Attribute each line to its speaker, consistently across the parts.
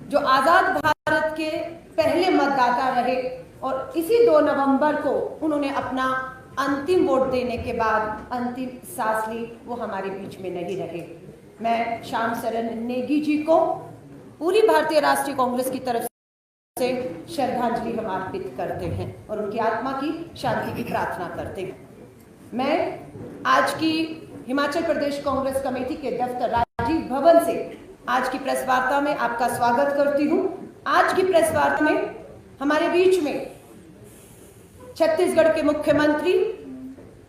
Speaker 1: जो आज़ाद भारत के पहले मतदाता रहे और इसी 2 नवंबर को उन्होंने अपना अंतिम वोट देने के बाद अंतिम सांस ली, वो हमारे बीच में नहीं रहे। मैं श्याम शरण नेगी जी को पूरी भारतीय राष्ट्रीय कांग्रेस की तरफ से श्रद्धांजलि हम अर्पित करते हैं और उनकी आत्मा की शांति की प्रार्थना करते हैं। मैं आज की हिमाचल प्रदेश कांग्रेस कमेटी के दफ्तर राजीव भवन से आज की प्रेस वार्ता में आपका स्वागत करती हूं। आज की प्रेस वार्ता में हमारे बीच में छत्तीसगढ़ के मुख्यमंत्री,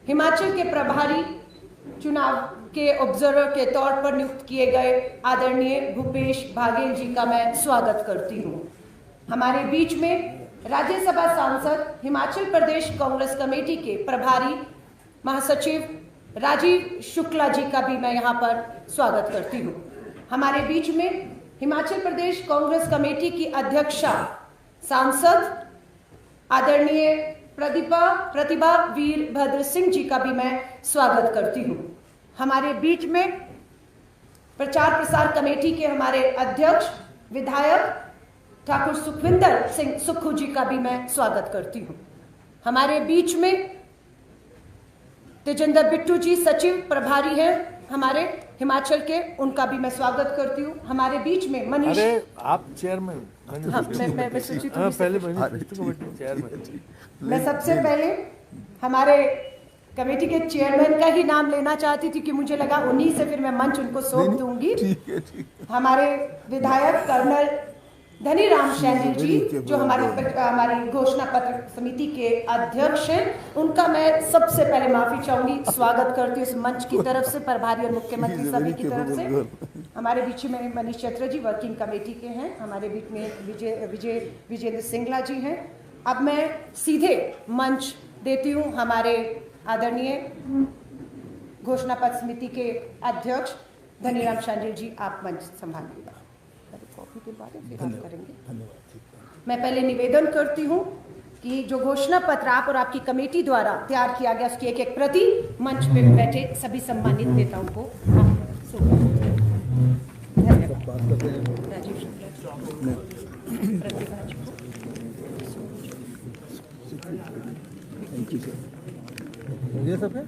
Speaker 1: हिमाचल के प्रभारी, चुनाव के ऑब्जर्वर के तौर पर नियुक्त किए गए आदरणीय भूपेश बघेल जी का मैं स्वागत करती हूं। हमारे बीच में राज्यसभा सांसद, हिमाचल प्रदेश कांग्रेस कमेटी के प्रभारी महासचिव राजीव शुक्ला जी का भी मैं यहाँ पर स्वागत करती हूँ। हमारे बीच में हिमाचल प्रदेश कांग्रेस कमेटी की अध्यक्षा सांसद आदरणीय प्रतिभा वीरभद्र सिंह जी का भी मैं स्वागत करती हूँ। हमारे बीच में प्रचार प्रसार कमेटी के हमारे अध्यक्ष विधायक ठाकुर सुखविंदर सिंह सुक्खू जी का भी मैं स्वागत करती हूँ। हमारे बीच में तेजेंद्र बिट्टू जी सचिव प्रभारी हैं हमारे हिमाचल के, उनका भी मैं स्वागत करती हूँ। हमारे बीच में मनीष,
Speaker 2: अरे आप चेयरमैन,
Speaker 1: मैं सबसे पहले हमारे कमेटी के चेयरमैन का ही नाम लेना चाहती थी कि मुझे लगा उन्हीं से फिर मैं मंच उनको सौंप दूंगी। हमारे विधायक कर्नल धनीराम शांडिल जी जो हमारी घोषणा पत्र समिति के अध्यक्ष हैं, उनका मैं सबसे पहले माफी चाहूंगी, स्वागत करती हूँ इस मंच की तरफ से, प्रभारी और मुख्यमंत्री सभी की तरफ से। हमारे बीच में मनीष चतरा जी वर्किंग कमेटी के हैं, हमारे बीच में विजेंद्र सिंगला जी हैं। अब मैं सीधे मंच देती हूँ हमारे आदरणीय घोषणा पत्र समिति के अध्यक्ष धनीराम शांडिल जी, आप मंच संभालिएगा। मैं पहले निवेदन करती हूं कि जो घोषणा पत्र आप और आपकी कमेटी द्वारा तैयार किया गया उसकी एक प्रति मंच पे बैठे सभी सम्मानित नेताओं को राजीव शुक्ला प्रतिभा जी को
Speaker 2: ये सब है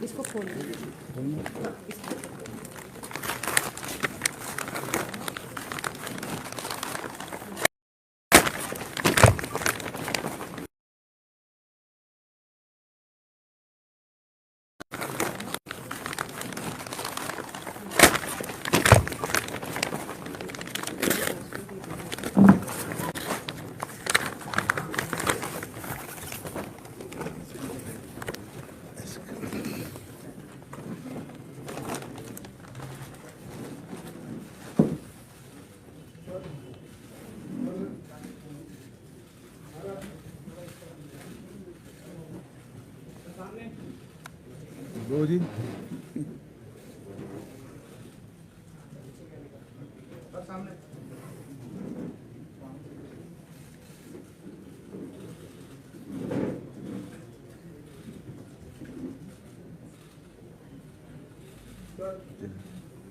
Speaker 1: इसको खोल दीजिए।
Speaker 2: दो जी
Speaker 3: सामने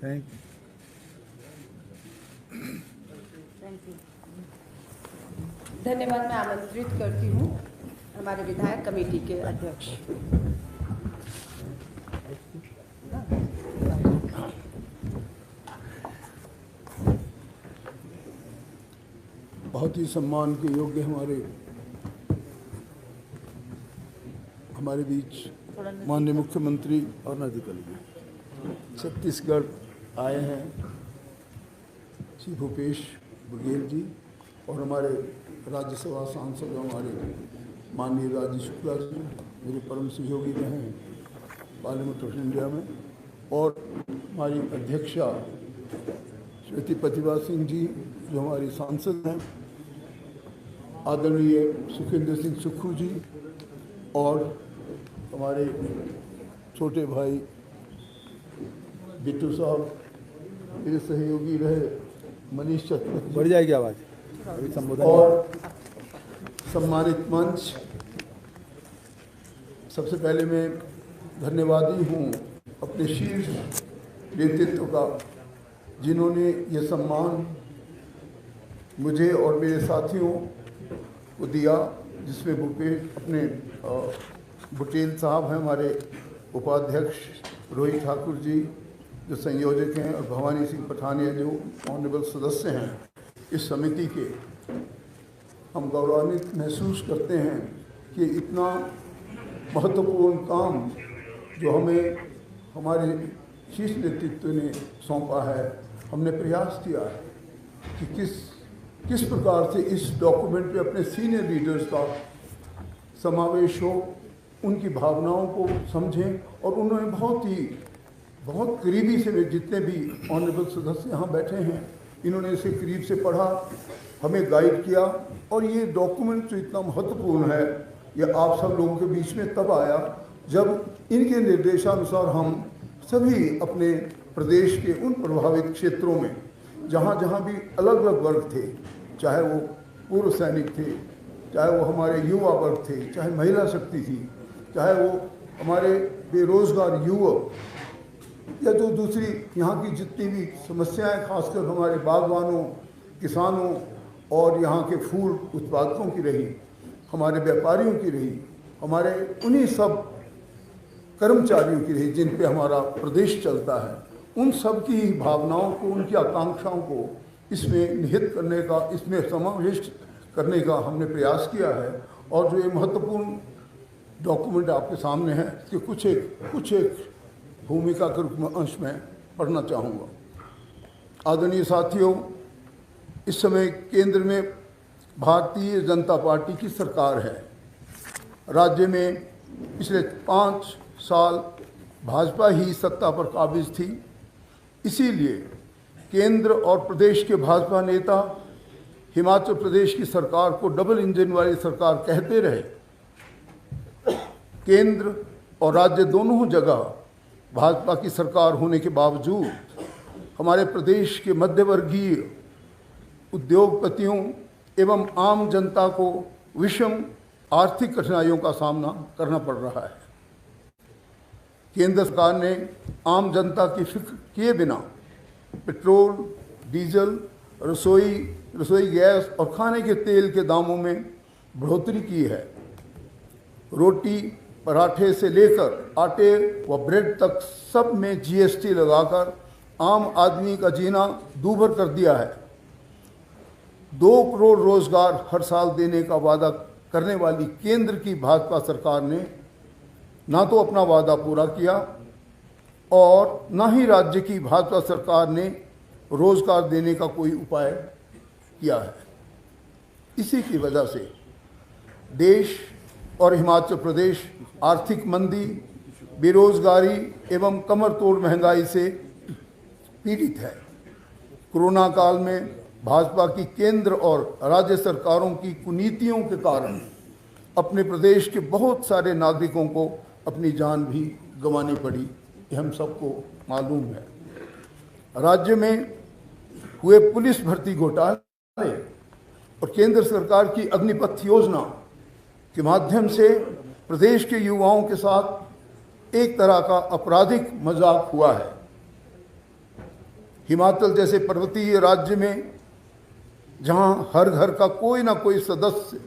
Speaker 2: थैंक
Speaker 1: यू। धन्यवाद। मैं आमंत्रित करती हूँ हमारे विधायक कमेटी के अध्यक्ष
Speaker 3: बहुत ही सम्मान के योग्य हमारे बीच माननीय मुख्यमंत्री और छत्तीसगढ़ आए हैं श्री भूपेश बघेल जी, और हमारे राज्यसभा सांसद हमारे माननीय राजीव शुक्ला जी मेरे परम सहयोगी रहे हैं पार्लियामेंट ऑफ इंडिया में, और हमारी अध्यक्षा श्रीमती प्रतिभा सिंह जी जो हमारी सांसद हैं, आदरणीय सुखविंदर सिंह सुक्खू जी, और हमारे छोटे भाई बिट्टू साहब, मेरे सहयोगी रहे मनीष चतरा,
Speaker 2: बढ़ जाएगी आवाज़,
Speaker 3: और सम्मानित मंच। सबसे पहले मैं धन्यवादी हूँ अपने शीर्ष नेतृत्व का, जिन्होंने ये सम्मान मुझे और मेरे साथियों को दिया, जिसमें भूपेश अपने बुटेल साहब हैं, हमारे उपाध्यक्ष रोहित ठाकुर जी जो संयोजक हैं, और भवानी सिंह पठानिया जो ऑनरेबल सदस्य हैं इस समिति के। हम गौरवान्वित महसूस करते हैं कि इतना महत्वपूर्ण काम जो हमें हमारे शीर्ष नेतृत्व ने सौंपा है, हमने प्रयास किया है कि किस प्रकार से इस डॉक्यूमेंट पे अपने सीनियर लीडर्स का समावेश हो, उनकी भावनाओं को समझें, और उन्होंने बहुत करीबी से जितने भी ऑनरेबल सदस्य यहाँ बैठे हैं, इन्होंने इसे करीब से पढ़ा, हमें गाइड किया। और ये डॉक्यूमेंट जो इतना महत्वपूर्ण है, ये आप सब लोगों के बीच में तब आया जब इनके निर्देशानुसार हम सभी अपने प्रदेश के उन प्रभावित क्षेत्रों में जहाँ जहाँ भी अलग अलग वर्ग थे, चाहे वो पूर्व सैनिक थे, चाहे वो हमारे युवा वर्ग थे, चाहे महिला शक्ति थी, चाहे वो हमारे बेरोजगार युवक, या जो दूसरी यहाँ की जितनी भी समस्याएं, खासकर हमारे बागवानों, किसानों और यहाँ के फूल उत्पादकों की रही, हमारे व्यापारियों की रही, हमारे उन्हीं सब कर्मचारियों की रही जिन पे हमारा प्रदेश चलता है, उन सब की भावनाओं को, उनकी आकांक्षाओं को इसमें निहित करने का, इसमें समाविष्ट करने का हमने प्रयास किया है। और जो ये महत्वपूर्ण डॉक्यूमेंट आपके सामने है, इसके कुछ एक भूमिका के रूप में अंश में पढ़ना चाहूँगा। आदरणीय साथियों, इस समय केंद्र में भारतीय जनता पार्टी की सरकार है। राज्य में पिछले 5 साल भाजपा ही सत्ता पर काबिज थी। इसीलिए केंद्र और प्रदेश के भाजपा नेता हिमाचल प्रदेश की सरकार को डबल इंजन वाली सरकार कहते रहे। केंद्र और राज्य दोनों जगह भाजपा की सरकार होने के बावजूद हमारे प्रदेश के मध्यवर्गीय उद्योगपतियों एवं आम जनता को विषम आर्थिक कठिनाइयों का सामना करना पड़ रहा है। केंद्र सरकार ने आम जनता की फिक्र किए बिना पेट्रोल, डीजल, रसोई गैस और खाने के तेल के दामों में बढ़ोतरी की है। रोटी, पराठे से लेकर आटे व ब्रेड तक सब में जीएसटी लगाकर आम आदमी का जीना दूभर कर दिया है। 2 करोड़ रोजगार हर साल देने का वादा करने वाली केंद्र की भाजपा सरकार ने ना तो अपना वादा पूरा किया और ना ही राज्य की भाजपा सरकार ने रोजगार देने का कोई उपाय किया है। इसी की वजह से देश और हिमाचल प्रदेश आर्थिक मंदी, बेरोजगारी एवं कमर तोड़ महंगाई से पीड़ित है। कोरोना काल में भाजपा की केंद्र और राज्य सरकारों की कुनीतियों के कारण अपने प्रदेश के बहुत सारे नागरिकों को अपनी जान भी गंवानी पड़ी, ये हम सबको मालूम है। राज्य में हुए पुलिस भर्ती घोटाले और केंद्र सरकार की अग्निपथ योजना के माध्यम से प्रदेश के युवाओं के साथ एक तरह का आपराधिक मजाक हुआ है। हिमाचल जैसे पर्वतीय राज्य में जहां हर घर का कोई ना कोई सदस्य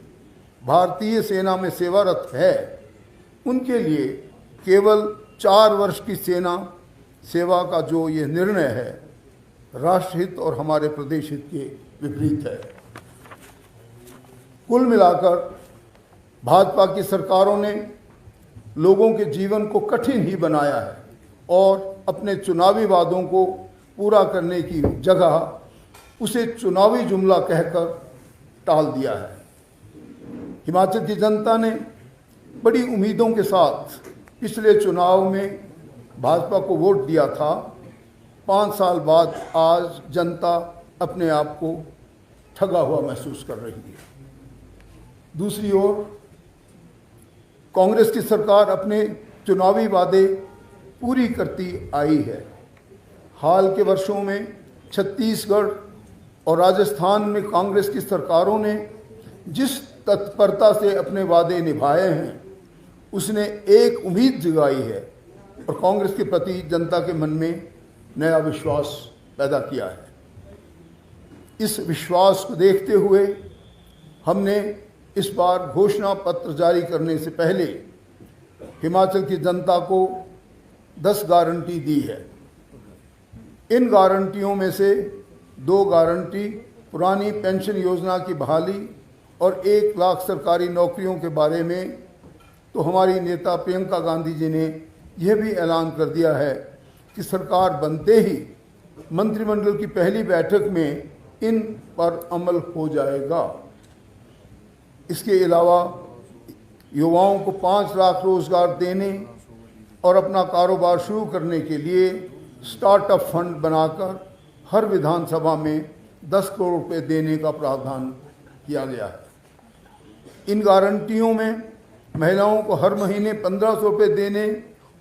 Speaker 3: भारतीय सेना में सेवारत है, उनके लिए केवल 4 वर्ष की सेना सेवा का जो ये निर्णय है, राष्ट्रहित और हमारे प्रदेश हित के विपरीत है। कुल मिलाकर भाजपा की सरकारों ने लोगों के जीवन को कठिन ही बनाया है और अपने चुनावी वादों को पूरा करने की जगह उसे चुनावी जुमला कहकर टाल दिया है। हिमाचल की जनता ने बड़ी उम्मीदों के साथ पिछले चुनाव में भाजपा को वोट दिया था। 5 साल बाद आज जनता अपने आप को ठगा हुआ महसूस कर रही है। दूसरी ओर कांग्रेस की सरकार अपने चुनावी वादे पूरी करती आई है। हाल के वर्षों में छत्तीसगढ़ और राजस्थान में कांग्रेस की सरकारों ने जिस तत्परता से अपने वादे निभाए हैं, उसने एक उम्मीद जगाई है और कांग्रेस के प्रति जनता के मन में नया विश्वास पैदा किया है। इस विश्वास को देखते हुए हमने इस बार घोषणा पत्र जारी करने से पहले हिमाचल की जनता को 10 गारंटी दी है। इन गारंटियों में से 2 गारंटी पुरानी पेंशन योजना की बहाली और 1 लाख सरकारी नौकरियों के बारे में तो हमारी नेता प्रियंका गांधी जी ने यह भी ऐलान कर दिया है कि सरकार बनते ही मंत्रिमंडल की पहली बैठक में इन पर अमल हो जाएगा। इसके अलावा युवाओं को 5 लाख रोजगार देने और अपना कारोबार शुरू करने के लिए स्टार्टअप फंड बनाकर हर विधानसभा में 10 करोड़ रुपए देने का प्रावधान किया गया है। इन गारंटियों में महिलाओं को हर महीने 1500 रुपये देने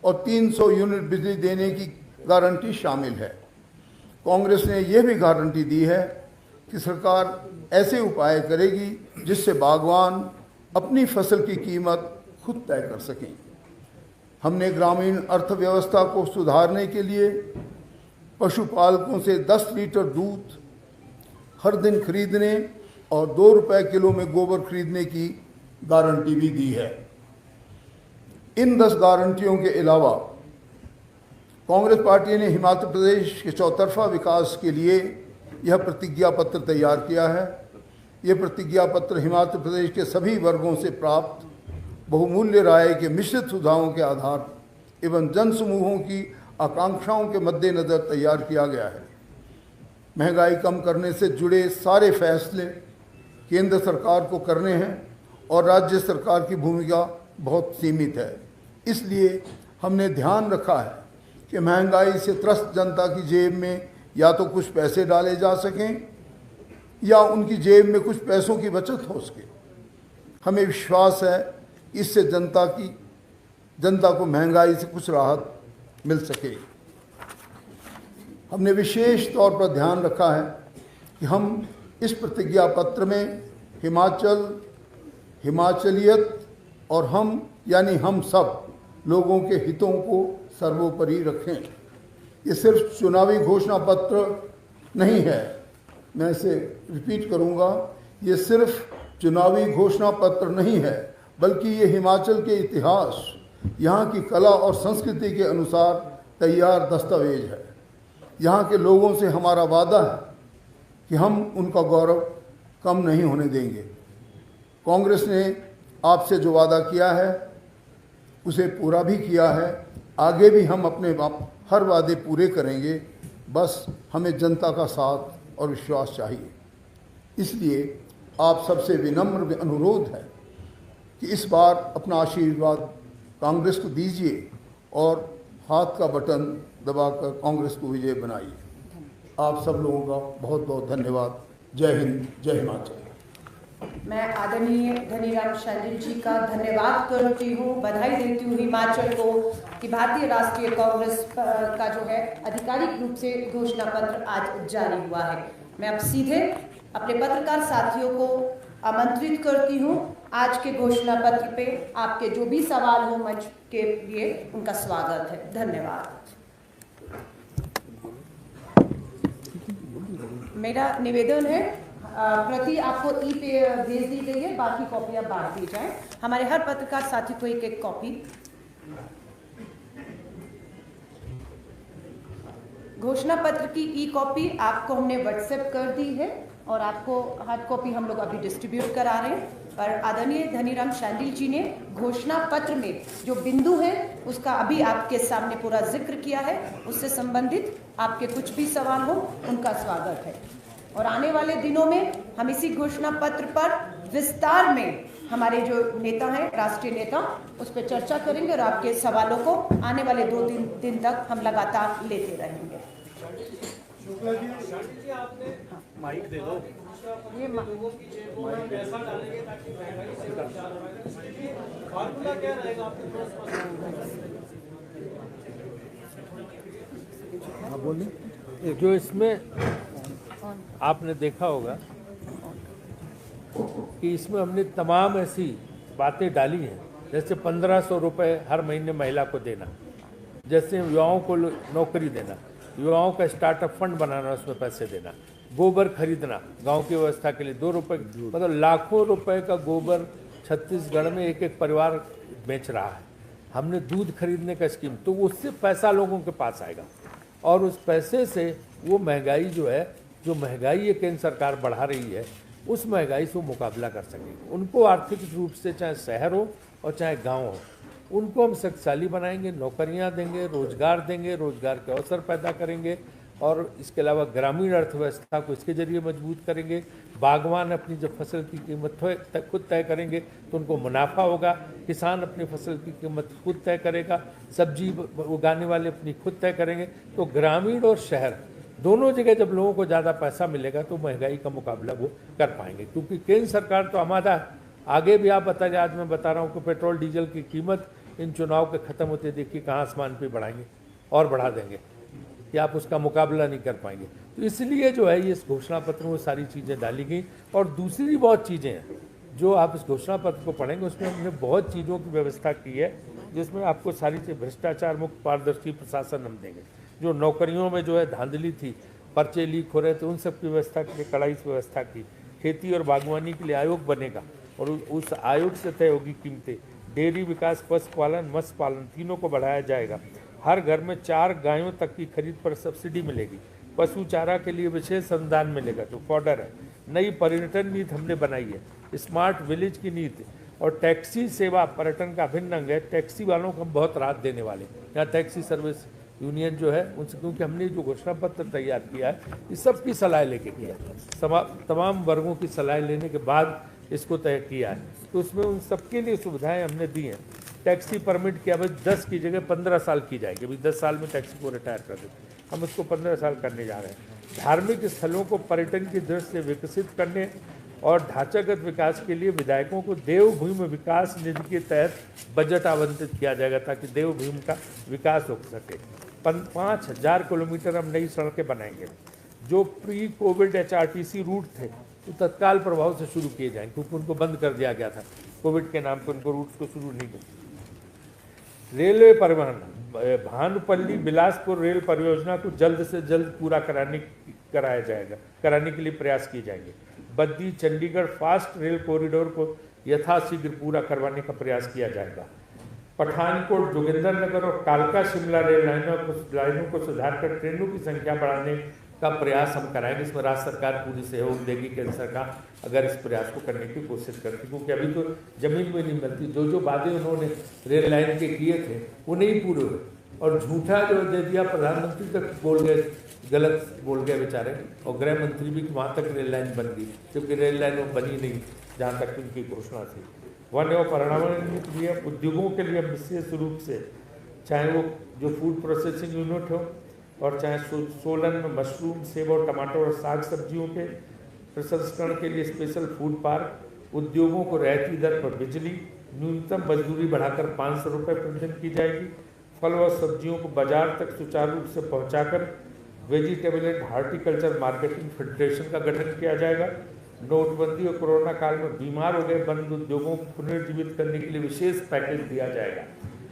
Speaker 3: और 300 यूनिट बिजली देने की गारंटी शामिल है। कांग्रेस ने यह भी गारंटी दी है कि सरकार ऐसे उपाय करेगी जिससे बागवान अपनी फसल की कीमत खुद तय कर सकें। हमने ग्रामीण अर्थव्यवस्था को सुधारने के लिए पशुपालकों से 10 लीटर दूध हर दिन खरीदने और 2 रुपए किलो में गोबर खरीदने की गारंटी भी दी है। इन 10 गारंटियों के अलावा कांग्रेस पार्टी ने हिमाचल प्रदेश के चौतरफा विकास के लिए यह प्रतिज्ञा पत्र तैयार किया है। यह प्रतिज्ञा पत्र हिमाचल प्रदेश के सभी वर्गों से प्राप्त बहुमूल्य राय के मिश्रित सुझावों के आधार एवं जन समूहों की आकांक्षाओं के मद्देनजर तैयार किया गया है। महंगाई कम करने से जुड़े सारे फैसले केंद्र सरकार को करने हैं और राज्य सरकार की भूमिका बहुत सीमित है। इसलिए हमने ध्यान रखा है कि महंगाई से त्रस्त जनता की जेब में या तो कुछ पैसे डाले जा सकें या उनकी जेब में कुछ पैसों की बचत हो सके। हमें विश्वास है कि इससे जनता को महंगाई से कुछ राहत मिल सके। हमने विशेष तौर पर ध्यान रखा है कि हम इस प्रतिज्ञा पत्र में हिमाचलियत और हम यानी हम सब लोगों के हितों को सर्वोपरि रखें। ये सिर्फ चुनावी घोषणा पत्र नहीं है, मैं इसे रिपीट करूंगा, ये सिर्फ चुनावी घोषणा पत्र नहीं है बल्कि ये हिमाचल के इतिहास, यहाँ की कला और संस्कृति के अनुसार तैयार दस्तावेज है। यहाँ के लोगों से हमारा वादा है कि हम उनका गौरव कम नहीं होने देंगे। कांग्रेस ने आपसे जो वादा किया है उसे पूरा भी किया है, आगे भी हम अपने हर वादे पूरे करेंगे। बस हमें जनता का साथ और विश्वास चाहिए। इसलिए आप सबसे विनम्र अनुरोध है कि इस बार अपना आशीर्वाद कांग्रेस को दीजिए और हाथ का बटन दबाकर कांग्रेस को विजय बनाइए। आप सब लोगों का बहुत बहुत धन्यवाद। जय हिंद, जय हिमाचल।
Speaker 1: मैं आदरणीय धनीराम शांडिल जी का धन्यवाद करती हूँ, बधाई देती हूँ हिमाचल को कि भारतीय राष्ट्रीय कांग्रेस का जो है आधिकारिक रूप से घोषणा पत्र आज जारी हुआ है। मैं अब सीधे अपने पत्रकार साथियों को आमंत्रित करती हूँ आज के घोषणा पत्र पे आपके जो भी सवाल हो मंच के लिए उनका स्वागत है। धन्यवाद। मेरा निवेदन है प्रति आपको ई पे भेज दी गई है, बाकी कॉपियां बांट दी जाए। हमारे हर पत्रकार साथी को एक कॉपी। घोषणा पत्र की ई कॉपी आपको हमने व्हाट्सएप कर दी है और आपको हार्ड कॉपी हम लोग अभी डिस्ट्रीब्यूट करा रहे हैं। पर आदरणीय धनीराम शांडिल जी ने घोषणा पत्र में जो बिंदु है उसका अभी आपके सामने पूरा जिक्र किया है। उससे संबंधित आपके कुछ भी सवाल हो उनका स्वागत है और आने वाले दिनों में हम इसी घोषणा पत्र पर विस्तार में हमारे जो नेता हैं, राष्ट्रीय नेता, उस पर चर्चा करेंगे और आपके सवालों को आने वाले 2-3 दिन तक हम लगातार लेते रहेंगे।
Speaker 4: माइक दे दो।
Speaker 1: ये
Speaker 4: जो इसमें आपने देखा होगा कि इसमें हमने तमाम ऐसी बातें डाली हैं, जैसे 1500 रुपये हर महीने महिला को देना, जैसे युवाओं को नौकरी देना, युवाओं का स्टार्टअप फंड बनाना, उसमें पैसे देना, गोबर खरीदना गांव की व्यवस्था के लिए 2 रुपए, मतलब लाखों रुपए का गोबर छत्तीसगढ़ में एक एक परिवार बेच रहा है। हमने दूध खरीदने का स्कीम, तो उससे पैसा लोगों के पास आएगा और उस पैसे से वो महंगाई जो है, जो महंगाई ये केंद्र सरकार बढ़ा रही है, उस महंगाई से वो मुकाबला कर सकेंगे। उनको आर्थिक रूप से चाहे शहर हो और चाहे गांव हो, उनको हम शक्तिशाली बनाएंगे, नौकरियां देंगे, रोजगार के अवसर पैदा करेंगे और इसके अलावा ग्रामीण अर्थव्यवस्था को इसके जरिए मजबूत करेंगे। बागवान अपनी जब फसल की कीमत खुद तय करेंगे तो उनको मुनाफा होगा, किसान अपनी फसल की कीमत खुद तय करेगा, सब्जी उगाने वाले अपनी खुद तय करेंगे। तो ग्रामीण और शहर दोनों जगह जब लोगों को ज़्यादा पैसा मिलेगा तो महंगाई का मुकाबला वो कर पाएंगे, क्योंकि केंद्र सरकार तो आमादा आगे भी आप बताइए। आज मैं बता रहा हूँ कि पेट्रोल डीजल की कीमत इन चुनाव के खत्म होते देखिए कहाँ आसमान पे बढ़ाएंगे और बढ़ा देंगे कि आप उसका मुकाबला नहीं कर पाएंगे। तो इसलिए जो है ये इस घोषणा पत्र में वो सारी चीज़ें डाली गई। और दूसरी बहुत चीज़ें हैं जो आप इस घोषणा पत्र को पढ़ेंगे, उसमें हमने बहुत चीज़ों की व्यवस्था की है, जिसमें आपको सारी चीज़ भ्रष्टाचार मुक्त पारदर्शी प्रशासन हम देंगे। जो नौकरियों में जो है धांधली थी, पर्चे लीक हो रहे थे, उन सब की व्यवस्था के लिए कड़ाई से व्यवस्था की। खेती और बागवानी के लिए आयोग बनेगा और उस आयोग से तय होगी कीमतें। डेयरी विकास, पशुपालन, मत्स्य पालन तीनों को बढ़ाया जाएगा। हर घर में 4 गायों तक की खरीद पर सब्सिडी मिलेगी। पशु चारा के लिए विशेष अनुदान मिलेगा जो फॉडर है। नई पर्यटन नीति हमने बनाई है, स्मार्ट विलेज की नीति। और टैक्सी सेवा पर्यटन का अभिन्न अंग है। टैक्सी वालों को हम बहुत राहत देने वाले हैं। यहाँ टैक्सी सर्विस यूनियन जो है उनसे, क्योंकि हमने जो घोषणा पत्र तैयार किया है इस सब की सलाह लेके किया है, तमाम वर्गों की सलाह लेने के बाद इसको तय किया है। तो उसमें उन सबके लिए सुविधाएं हमने दी हैं। टैक्सी परमिट की अवधि 10 की जगह 15 साल की जाएगी। अभी 10 साल में टैक्सी को रिटायर कर देते, हम उसको 15 साल करने जा रहे हैं। धार्मिक स्थलों को पर्यटन की दृष्टि से विकसित करने और ढांचागत विकास के लिए विधायकों को देवभूमि विकास निधि के तहत बजट आवंटित किया जाएगा ताकि देवभूमि का विकास हो सके। 5000 किलोमीटर हम नई सड़कें बनाएंगे। जो प्री कोविड HRTC रूट थे तो तत्काल प्रभाव से शुरू किए जाएंगे, क्योंकि उनको बंद कर दिया गया था कोविड के नाम पर, उनको रूट्स को शुरू नहीं किया। रेलवे परिवहन, भानुपल्ली बिलासपुर रेल परियोजना को जल्द से जल्द पूरा कराने के लिए प्रयास किए जाएंगे। Baddi Chandigarh fast rail corridor को यथाशीघ्र पूरा करवाने का प्रयास किया जाएगा। पठानकोट, जोगिंदरनगर और कालका शिमला रेल लाइनों को सुधार कर ट्रेनों की संख्या बढ़ाने का प्रयास हम कराएंगे। इसमें राज्य सरकार पूरी सहयोग देगी, केंद्र सरकार अगर इस प्रयास को करने की कोशिश करती, क्योंकि अभी तो जमीन में नहीं मिलती। जो वादे उन्होंने रेल लाइन के किए थे वो नहीं पूरे हुए और झूठा जो दे दिया, प्रधानमंत्री तक बोल गए, गलत बोल गए बेचारे, और गृह मंत्री भी वहाँ तक रेल लाइन बन गई, क्योंकि रेल लाइन वो बनी नहीं जहाँ तक उनकी घोषणा थी। वन एवं पर्यावरण के लिए उद्योगों के लिए विशेष रूप से, चाहे वो जो फूड प्रोसेसिंग यूनिट हो और चाहे सोलन में मशरूम, सेब और टमाटर और साग सब्जियों के प्रसंस्करण के लिए स्पेशल फूड पार्क। उद्योगों को रियायती दर पर बिजली, न्यूनतम मजदूरी बढ़ाकर 500 रुपये प्रतिदिन की जाएगी। फल व सब्जियों को बाजार तक सुचारू रूप से पहुंचाकर vegetable and horticulture marketing federation का गठन किया जाएगा। नोटबंदी और कोरोना काल में बीमार हो गए बंद उद्योगों को पुनर्जीवित करने के लिए विशेष पैकेज दिया जाएगा।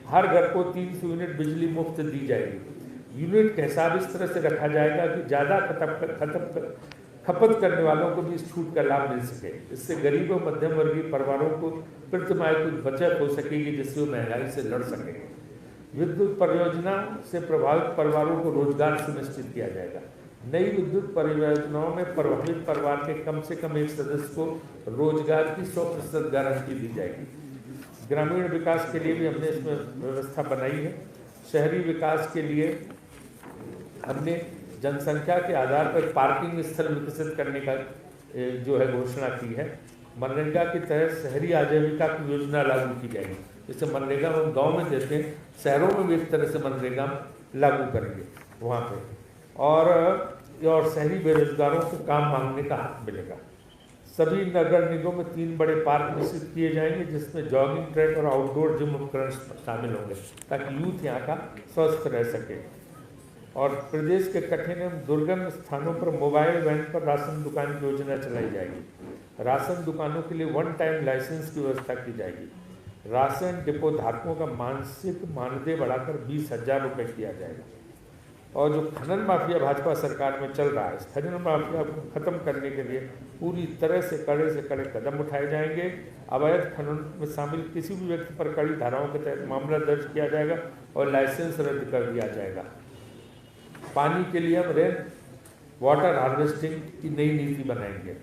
Speaker 4: हर घर को 300 यूनिट बिजली मुफ्त दी जाएगी। यूनिट का हिसाब इस तरह से रखा जाएगा कि ज़्यादा खपत करने वालों को भी इस छूट का लाभ मिल सके। इससे गरीब और मध्यम वर्गीय परिवारों को प्रतिमाह कुछ बचत हो सकेगी, जिससे वो महंगाई से लड़ सकेंगे। विद्युत परियोजना से प्रभावित परिवारों को रोजगार सुनिश्चित किया जाएगा। नई विद्युत परियोजनाओं में प्रभावित परिवार के कम से कम एक सदस्य को रोजगार की 100% गारंटी दी जाएगी। ग्रामीण विकास के लिए भी हमने इसमें व्यवस्था बनाई है। शहरी विकास के लिए हमने जनसंख्या के आधार पर पार्किंग स्थल विकसित करने का जो है घोषणा की है। मनरेगा के तहत शहरी आजीविका की योजना लागू की जाएगी। जैसे मनरेगा हम गांव में देते हैं, शहरों में भी एक तरह से मनरेगा लागू करेंगे वहाँ पे, और शहरी बेरोजगारों को काम मांगने का हक मिलेगा। सभी नगर निगमों में 3 बड़े पार्क विकसित किए जाएंगे, जिसमें जॉगिंग ट्रैक और आउटडोर जिम उपकरण शामिल होंगे ताकि यूथ यहाँ का स्वस्थ रह सके। और प्रदेश के कठिन एवं दुर्गम स्थानों पर मोबाइल वैन पर राशन दुकान की योजना चलाई जाएगी। राशन दुकानों के लिए 1 टाइम लाइसेंस की व्यवस्था की जाएगी। राशन डिपो धारकों का मासिक मानदेय बढ़ाकर 20,000 रुपये किया जाएगा। और जो खनन माफिया भाजपा सरकार में चल रहा है, इस खनन माफिया को खत्म करने के लिए पूरी तरह से कड़े कदम उठाए जाएंगे। अवैध खनन में शामिल किसी भी व्यक्ति पर कड़ी धाराओं के तहत मामला दर्ज किया जाएगा और लाइसेंस रद्द कर दिया जाएगा। पानी के लिए हम रेन वाटर हार्वेस्टिंग की नई नीति बनाएंगे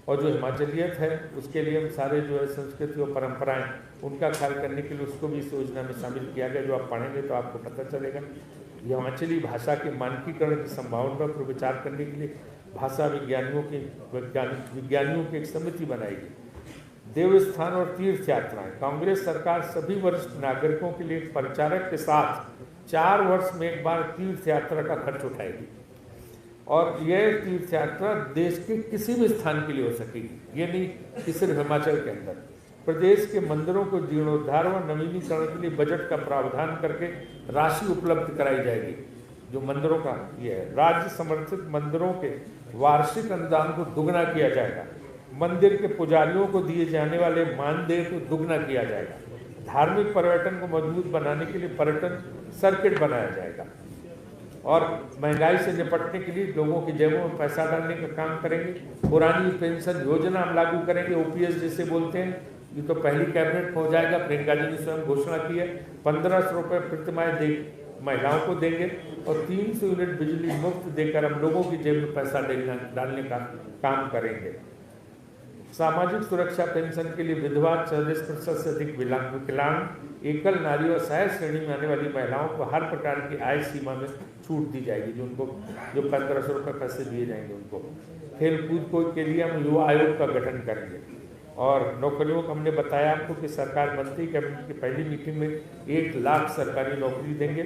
Speaker 4: और जो हिमाचलियत है उसके लिए हम सारे जो है संस्कृति और परंपराएं उनका ख्याल करने के लिए उसको भी इस योजना में शामिल किया गया। जो आप पढ़ेंगे तो आपको पता चलेगा। हिमाचली भाषा के मानकीकरण की संभावना पर विचार करने के लिए भाषा विज्ञानियों की एक समिति बनाएगी। देवस्थान और तीर्थ यात्राएं, कांग्रेस सरकार सभी वरिष्ठ नागरिकों के लिए परिचारक के साथ 4 वर्ष में एक बार तीर्थ यात्रा का खर्च उठाएगी और यह तीर्थ यात्रा देश के किसी भी स्थान के लिए हो सकेगी, ये नहीं कि सिर्फ हिमाचल के अंदर। प्रदेश के मंदिरों को जीर्णोद्धार व नवीनीकरण के लिए बजट का प्रावधान करके राशि उपलब्ध कराई जाएगी। जो मंदिरों का ये है, राज्य समर्थित मंदिरों के वार्षिक अनुदान को दुगना किया जाएगा। मंदिर के पुजारियों को दिए जाने वाले मानदेय को दुगना किया जाएगा। धार्मिक पर्यटन को मजबूत बनाने के लिए पर्यटन सर्किट बनाया जाएगा और महंगाई से निपटने के लिए लोगों की जेबों में पैसा डालने का काम करेंगे। पुरानी पेंशन योजना हम लागू करेंगे, ओपीएस जिसे बोलते हैं। ये तो पहली कैबिनेट में हो जाएगा। प्रियंका जी ने स्वयं घोषणा की है 1500 रुपये प्रतिमाह महिलाओं को देंगे और 300 यूनिट बिजली मुफ्त देकर हम लोगों की जेब में पैसा डालने का काम करेंगे। सामाजिक सुरक्षा पेंशन के लिए विधवा, 40% से अधिक विकलांग, एकल नारी और सहायक श्रेणी में आने वाली महिलाओं को हर प्रकार की आय सीमा में छूट दी जाएगी। जो 1500 रुपये पैसे दिए जाएंगे उनको। खेलकूद के लिए हम युवा आयोग का गठन करेंगे और नौकरियों को हमने बताया आपको कि सरकार मंत्री कैबिनेट की पहली मीटिंग में 1 लाख सरकारी नौकरी देंगे।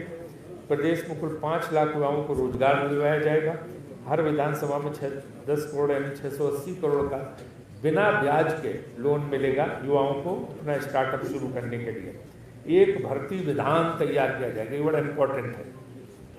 Speaker 4: प्रदेश में कुल 5 लाख युवाओं को रोजगार दिलवाया जाएगा। हर विधानसभा में 10 करोड़ यानी 680 करोड़ का बिना ब्याज के लोन मिलेगा युवाओं को अपना स्टार्टअप शुरू करने के लिए। एक भर्ती विधान तैयार किया जाएगा, ये बड़ा इंपॉर्टेंट है।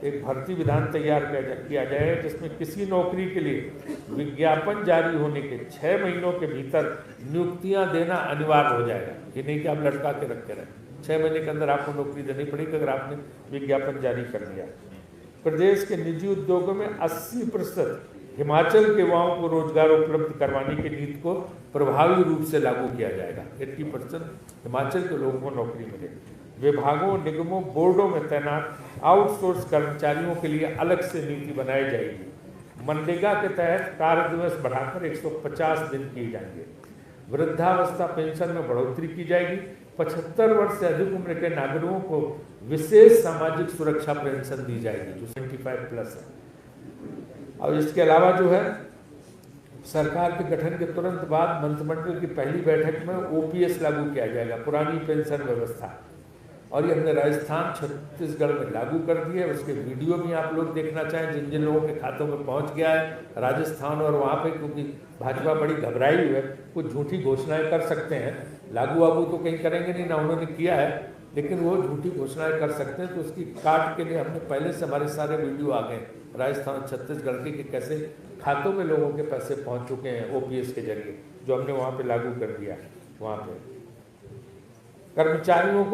Speaker 4: एक भर्ती विधान तैयार किया जाएगा जिसमें किसी नौकरी के लिए विज्ञापन जारी होने के 6 महीनों के भीतर नियुक्तियां देना अनिवार्य हो जाएगा। ये नहीं कि आप लटका के रखते रहें, 6 महीने के अंदर आपको नौकरी देनी पड़ेगी अगर आपने विज्ञापन जारी कर दिया। प्रदेश के निजी उद्योगों में 80% हिमाचल के युवाओं को रोजगार उपलब्ध करवाने की नीति को प्रभावी रूप से लागू किया जाएगा। 80% हिमाचल के लोगों को नौकरी मिलेगी। विभागों, निगमों, बोर्डों में तैनात आउटसोर्स कर्मचारियों के लिए अलग से नीति बनाई जाएगी। मनरेगा के तहत कार्य दिवस बढ़ाकर 150 दिन किए जाएंगे। वृद्धावस्था पेंशन में बढ़ोतरी की जाएगी। 75 वर्ष से अधिक उम्र के नागरिकों को विशेष सामाजिक सुरक्षा पेंशन दी जाएगी जो 75+ है। और इसके अलावा जो है सरकार के गठन के तुरंत बाद मंत्रिमंडल की पहली बैठक में ओपीएस लागू किया जाएगा, पुरानी पेंशन व्यवस्था। और ये हमने राजस्थान, छत्तीसगढ़ में लागू कर दिया है। उसके वीडियो भी आप लोग देखना चाहें जिन जिन लोगों के खातों में पहुंच गया है राजस्थान और वहाँ पे, क्योंकि भाजपा बड़ी घबराई हुई है, कुछ झूठी घोषणाएं कर सकते हैं। लागू वागू तो कहीं करेंगे नहीं, ना उन्होंने किया है, लेकिन वो झूठी घोषणाएं कर सकते हैं। तो उसकी काट के लिए हमने पहले से हमारे सारे वीडियो आ गए राजस्थान और छत्तीसगढ़ के कि कैसे खातों में लोगों के पैसे पहुँच चुके हैं ओपीएस के जरिए, जो हमने वहाँ पर लागू कर दिया। वहाँ पर कर्मचारियों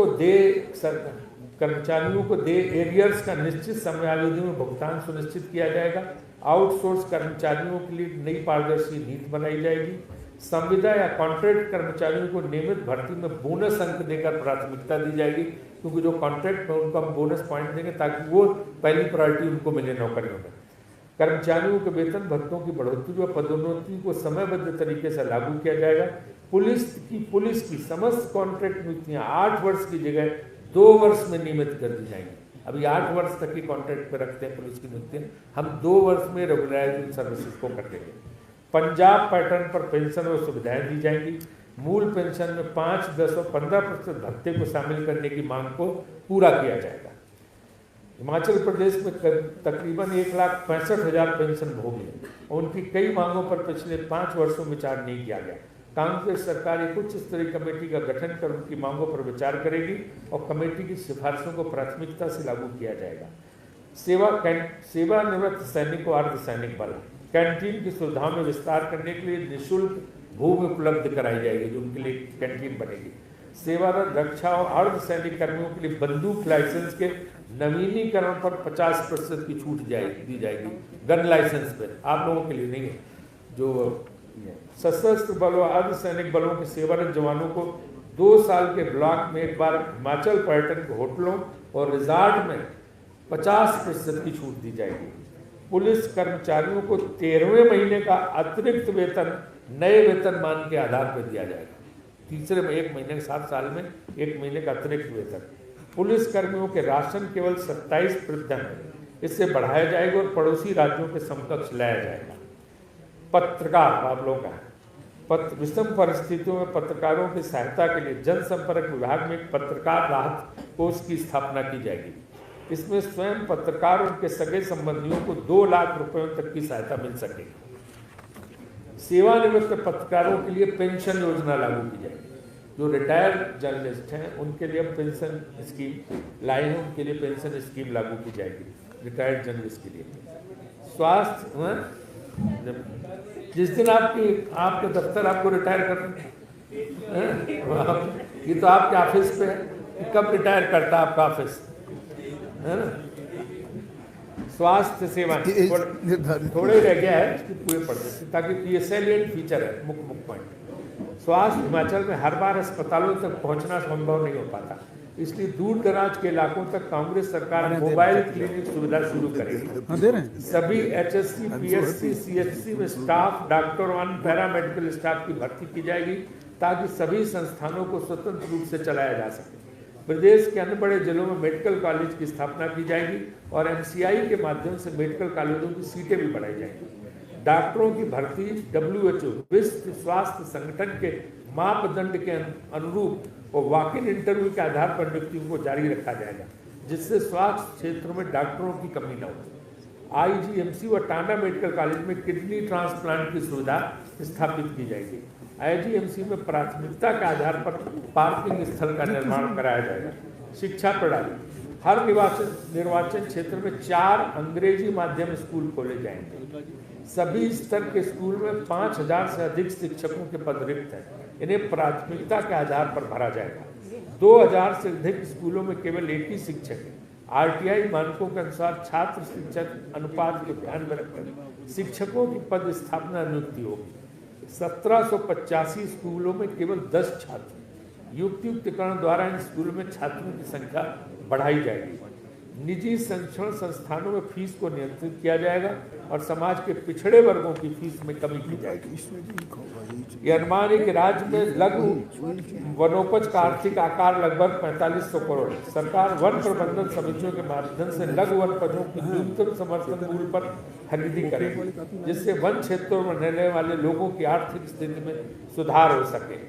Speaker 4: को दे एरियर्स का निश्चित समयावधि में भुगतान सुनिश्चित किया जाएगा। आउटसोर्स कर्मचारियों के लिए नई पारदर्शी नीति बनाई जाएगी। संविदा या कॉन्ट्रैक्ट कर्मचारियों को नियमित भर्ती में बोनस अंक देकर प्राथमिकता दी जाएगी, क्योंकि जो कॉन्ट्रैक्ट में उनको हम बोनस पॉइंट देंगे ताकि वो पहली प्रायोरिटी उनको मिले नौकरियों में। कर्मचारियों के वेतन भत्तों की बढ़ोतरी व पदोन्नति को समयबद्ध तरीके से लागू किया जाएगा। पुलिस की समस्त कॉन्ट्रैक्ट नियुक्तियां 8 वर्ष की जगह 2 वर्ष में नियमित कर दी जाएंगी। अभी 8 वर्ष तक की कॉन्ट्रैक्ट पे रखते हैं पुलिस की नियुक्तियां, हम 2 वर्ष में रेगुलराइज सर्विसेज को कर देंगे। पंजाब पैटर्न पर पेंशन और सुविधाएं दी जाएंगी। मूल पेंशन में 5, 10 और 15% भत्ते को शामिल करने की मांग को पूरा किया जाएगा। हिमाचल प्रदेश में तकरीबन 1,65,000 पेंशन भोगी हैं और उनकी कई मांगों पर पिछले 5 वर्षों में विचार नहीं किया गया। कांग्रेस सरकार एक उच्च स्तरीय कमेटी का गठन कर उनकी मांगों पर विचार करेगी और कमेटी की सिफारिशों को प्राथमिकता से लागू किया जाएगा। सेवानिवृत्त सैनिक और अर्धसैनिक बल कैंटीन की सुविधाओं में विस्तार करने के लिए निःशुल्क भूमि उपलब्ध कराई जाएगी, जो उनके लिए कैंटीन बनेगी। सेवारत रक्षा और अर्धसैनिक कर्मियों के लिए बंदूक लाइसेंस के नवीनीकरण पर 50% की छूट दी जाएगी गन लाइसेंस पे, आप लोगों के लिए नहीं है। जो सशस्त्र बलों अर्धसैनिक बलों के सेवारत जवानों को 2 साल के ब्लॉक में एक बार हिमाचल पर्यटन के होटलों और रिजॉर्ट में 50% की छूट दी जाएगी। पुलिस कर्मचारियों को 13वें महीने का अतिरिक्त वेतन नए वेतनमान के आधार पर दिया जाएगा। तीसरे में 1 महीने के 7 साल में 1 महीने का अतिरिक्त वेतन। पुलिस कर्मियों के राशन केवल 27% है, इससे बढ़ाया जाएगा और पड़ोसी राज्यों के समकक्ष लाया जाएगा। पत्रकार आप लोगों का विषम परिस्थितियों में पत्रकारों की सहायता के लिए जनसंपर्क विभाग में एक पत्रकार राहत कोष की स्थापना की जाएगी। इसमें स्वयं पत्रकार और उनके सगे संबंधियों को 2 लाख रुपयों तक की सहायता मिल सकेगी। सेवानिवृत्त पत्रकारों के लिए पेंशन योजना लागू की जाएगी। जो रिटायर्ड जर्नलिस्ट हैं उनके लिए पेंशन स्कीम लाए हैं, उनके लिए पेंशन स्कीम लागू की जाएगी रिटायर्ड जर्नलिस्ट के लिए। स्वास्थ्य जिस दिन आपके दफ्तर आपको रिटायर करना ये तो आपके ऑफिस पे है, कब रिटायर करता आपका ऑफिस है ना। स्वास्थ्य सेवा थोड़े रह गया है, इसकी पूरे पढ़ देते ताकि ये सैलिएंट फीचर है, मुख्य पॉइंट। स्वास्थ्य हिमाचल में हर बार अस्पतालों तक पहुंचना संभव नहीं हो पाता, इसलिए दूर दराज के इलाकों तक कांग्रेस सरकार मोबाइल क्लिनिक सुविधा शुरू करेगी। सभी HSC, PSC, CHC में स्टाफ, डॉक्टर और पैरामेडिकल स्टाफ की भर्ती की जाएगी ताकि सभी संस्थानों को स्वतंत्र रूप से चलाया जा सके। प्रदेश के अन्य बड़े जिलों में मेडिकल कॉलेज की स्थापना की जाएगी और MCI के माध्यम से मेडिकल कॉलेजों की सीटें भी बढ़ाई जाएंगी। डॉक्टरों की भर्ती WHO विश्व स्वास्थ्य संगठन के मापदंड के अनुरूप और वॉक इन इंटरव्यू के आधार पर नियुक्तियों को जारी रखा जाएगा, जिससे स्वास्थ्य क्षेत्र में डॉक्टरों की कमी न हो। IGMC व टांडा मेडिकल कॉलेज में किडनी ट्रांसप्लांट की सुविधा स्थापित की जाएगी। IGMC में प्राथमिकता के आधार पर पार्किंग स्थल का निर्माण कराया जाएगा। शिक्षा प्रणाली, हर निर्वाचन क्षेत्र में 4 अंग्रेजी माध्यम स्कूल खोले जाएंगे। सभी स्तर के स्कूल में 5000 से अधिक शिक्षकों के पद रिक्त हैं, इन्हें प्राथमिकता के आधार पर भरा जाएगा। 2000 से अधिक स्कूलों में केवल एक ही शिक्षक है। RTI मानकों के अनुसार छात्र शिक्षक अनुपात को ध्यान में रखकर शिक्षकों की पद स्थापना नियुक्ति होगी। 1785 स्कूलों में केवल 10 छात्र। युक्तियुक्तिकरण द्वारा इन स्कूलों में छात्रों की संख्या बढ़ाई जाएगी। निजी शिक्षण संस्थानों में फीस को नियंत्रित किया जाएगा और समाज के पिछड़े वर्गों की फीस में कमी की जाएगी। यह अनुमान है कि राज्य में लघु वनोपज का आर्थिक आकार लगभग 4500 करोड़ है। सरकार वन प्रबंधन समितियों के माध्यम से लघु वनोपजों की न्यूनतम समर्थन मूल्य पर खरीदी करेगी, जिससे वन क्षेत्रों में रहने वाले लोगों की आर्थिक स्थिति में सुधार हो सके।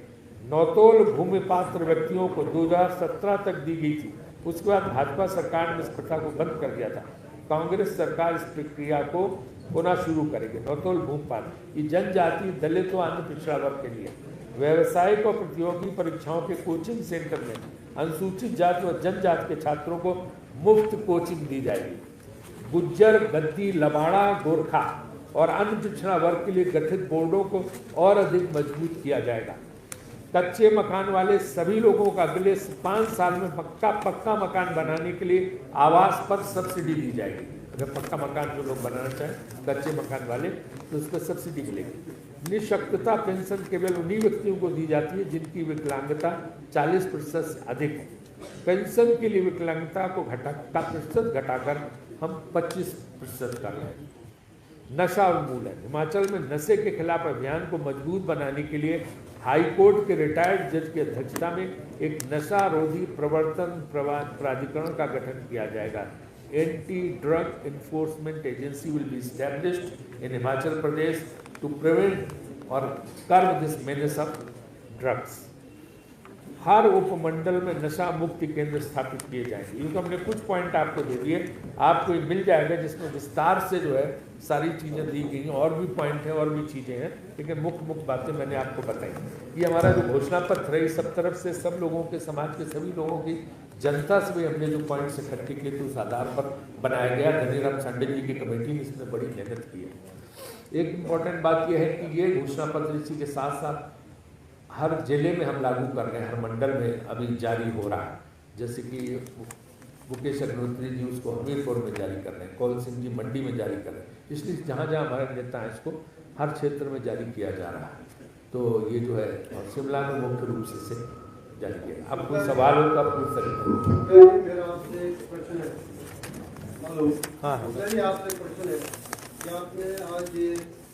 Speaker 4: नौतोल भूमि पात्र व्यक्तियों को 2017 तक दी गई थी, उसके बाद भाजपा सरकार ने इस प्रथा को बंद कर दिया था। कांग्रेस सरकार इस प्रक्रिया को पुनः शुरू करेगी। नौतोल भूमिपात्र जनजाति, दलित व अन्य पिछड़ा वर्ग के लिए व्यावसायिक और प्रतियोगी परीक्षाओं के कोचिंग सेंटर में अनुसूचित जाति व जनजाति के छात्रों को मुफ्त कोचिंग दी जाएगी। गुज्जर, गद्दी, लबाड़ा, गोरखा और अन्य पिछड़ा वर्ग के लिए गठित बोर्डों को और अधिक मजबूत किया जाएगा। कच्चे मकान वाले सभी लोगों को अगले 5 साल में पक्का मकान बनाने के लिए आवास पर सब्सिडी दी जाएगी। अगर पक्का मकान जो लोग बनाना चाहें कच्चे मकान वाले, तो उस पर सब्सिडी मिलेगी। निःशक्तता पेंशन केवल उन्हीं व्यक्तियों को दी जाती है जिनकी विकलांगता 40% से अधिक है। पेंशन के लिए विकलांगता को प्रतिशत घटाकर हम 25% कर रहे हैं। नशा उन्मूलन, हिमाचल में नशे के खिलाफ अभियान को मजबूत बनाने के लिए हाई कोर्ट के रिटायर्ड जज की अध्यक्षता में एक नशा रोधी प्रवर्तन प्राधिकरण का गठन किया जाएगा। Anti drug enforcement agency will be established in Himachal Pradesh to prevent और curb this menace of drugs. हर उपमंडल में नशा मुक्ति केंद्र स्थापित किए जाएंगे। ये तो हमने कुछ पॉइंट आपको दे दिए, आपको ये मिल जाएगा जिसमें विस्तार से जो है सारी चीज़ें दी गई हैं। और भी पॉइंट हैं और भी चीज़ें हैं, लेकिन मुख्य बातें मैंने आपको बताई। ये हमारा जो घोषणा पत्र है, सब तरफ से सब लोगों के, समाज के सभी लोगों की, जनता से भी हमने जो पॉइंट्स इकट्ठे किए थे उस आधार पर बनाया गया। धनीराम सांडे जी की कमेटी ने इसमें बड़ी मेहनत की है। एक इम्पॉर्टेंट बात यह है कि ये घोषणा पत्र इसी के साथ साथ हर जिले में हम लागू कर रहे हैं, हर मंडल में अभी जारी हो रहा है। जैसे कि मुकेश अग्निहोत्री जी उसको हमीरपुर में जारी कर रहे हैं, कौल सिंह जी मंडी में जारी कर रहे हैं। इसलिए जहाँ जहाँ हमारे नेता हैं इसको हर क्षेत्र में जारी किया जा रहा है। तो ये जो है और शिमला में मुख्य रूप से इसे जारी किया। अब कोई सवाल हो तो आप पूछ सकते हैं।
Speaker 5: मेरा आपसे एक प्रश्न है। हेलो।
Speaker 4: हाँ
Speaker 5: मेरी आपसे प्रश्न है कि आपने आज ये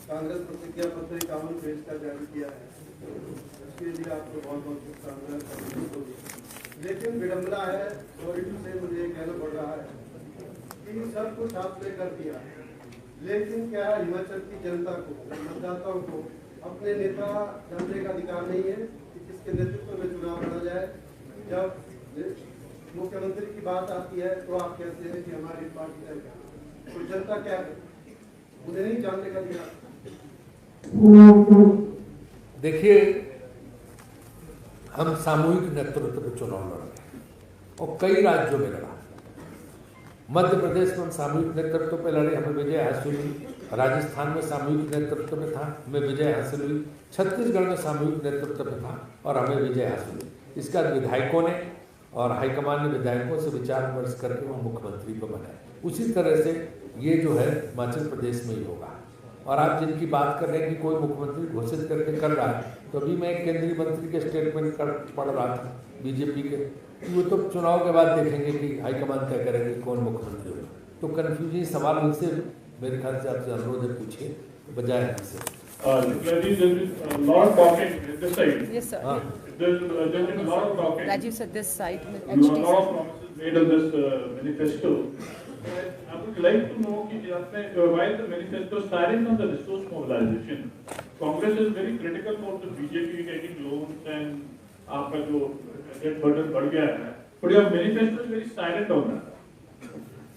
Speaker 5: कांग्रेस प्रतिज्ञा पत्र 51 पेज का जारी किया है, उसके लिए आपको बहुत बहुत शुभकामनाएं। लेकिन विडम्बना है, सॉरी टू से मुझे ये कहना पड़ रहा है कि सब कुछ आपने कर दिया, लेकिन क्या हिमाचल की जनता को, मतदाताओं को अपने नेता जानने का अधिकार नहीं है कि किसके नेतृत्व में चुनाव लड़ा जाए? जब मुख्यमंत्री की बात आती है तो आप कहते हैं कि हमारी पार्टी है, तो जनता क्या है, उन्हें नहीं जानने का अधिकार?
Speaker 4: देखिए, हम सामूहिक नेतृत्व पे चुनाव लड़ रहे हैं और कई राज्यों में लड़ा। मध्य प्रदेश में हम सामूहिक नेतृत्व पे लड़े, हमें विजय हासिल हुई। राजस्थान में सामूहिक नेतृत्व में था, हमें विजय हासिल हुई। छत्तीसगढ़ में सामूहिक नेतृत्व में था और हमें विजय हासिल हुई। इसका विधायकों ने और हाईकमान ने विधायकों से विचार विमर्श करके वहाँ मुख्यमंत्री को बनाया। उसी तरह से ये जो है हिमाचल प्रदेश में ही होगा। और आप जिनकी बात कर रहे हैं कि कोई मुख्यमंत्री घोषित करके कर रहा है, तो अभी मैं एक केंद्रीय मंत्री के स्टेटमेंट पढ़ रहा था बीजेपी के, वो तो चुनाव के बाद देखेंगे कि हाईकमान तय करेंगे कौन मुख्यमंत्री होगा। तो कन्फ्यूजन सवाल उनसे मेरे ख्याल से आपसे अनुरोध है, पूछिए बजाय हमसे।
Speaker 1: Yes, sir.
Speaker 4: हाँ,
Speaker 1: Rajiv said this side with
Speaker 6: lot of
Speaker 1: HDC.
Speaker 6: promises made on this manifesto. I would like to know while the manifesto starting on the resource mobilization, Congress is very critical for the BJP getting loans and आपका जो debt burden बढ़ गया है, but your manifesto is very silent on that.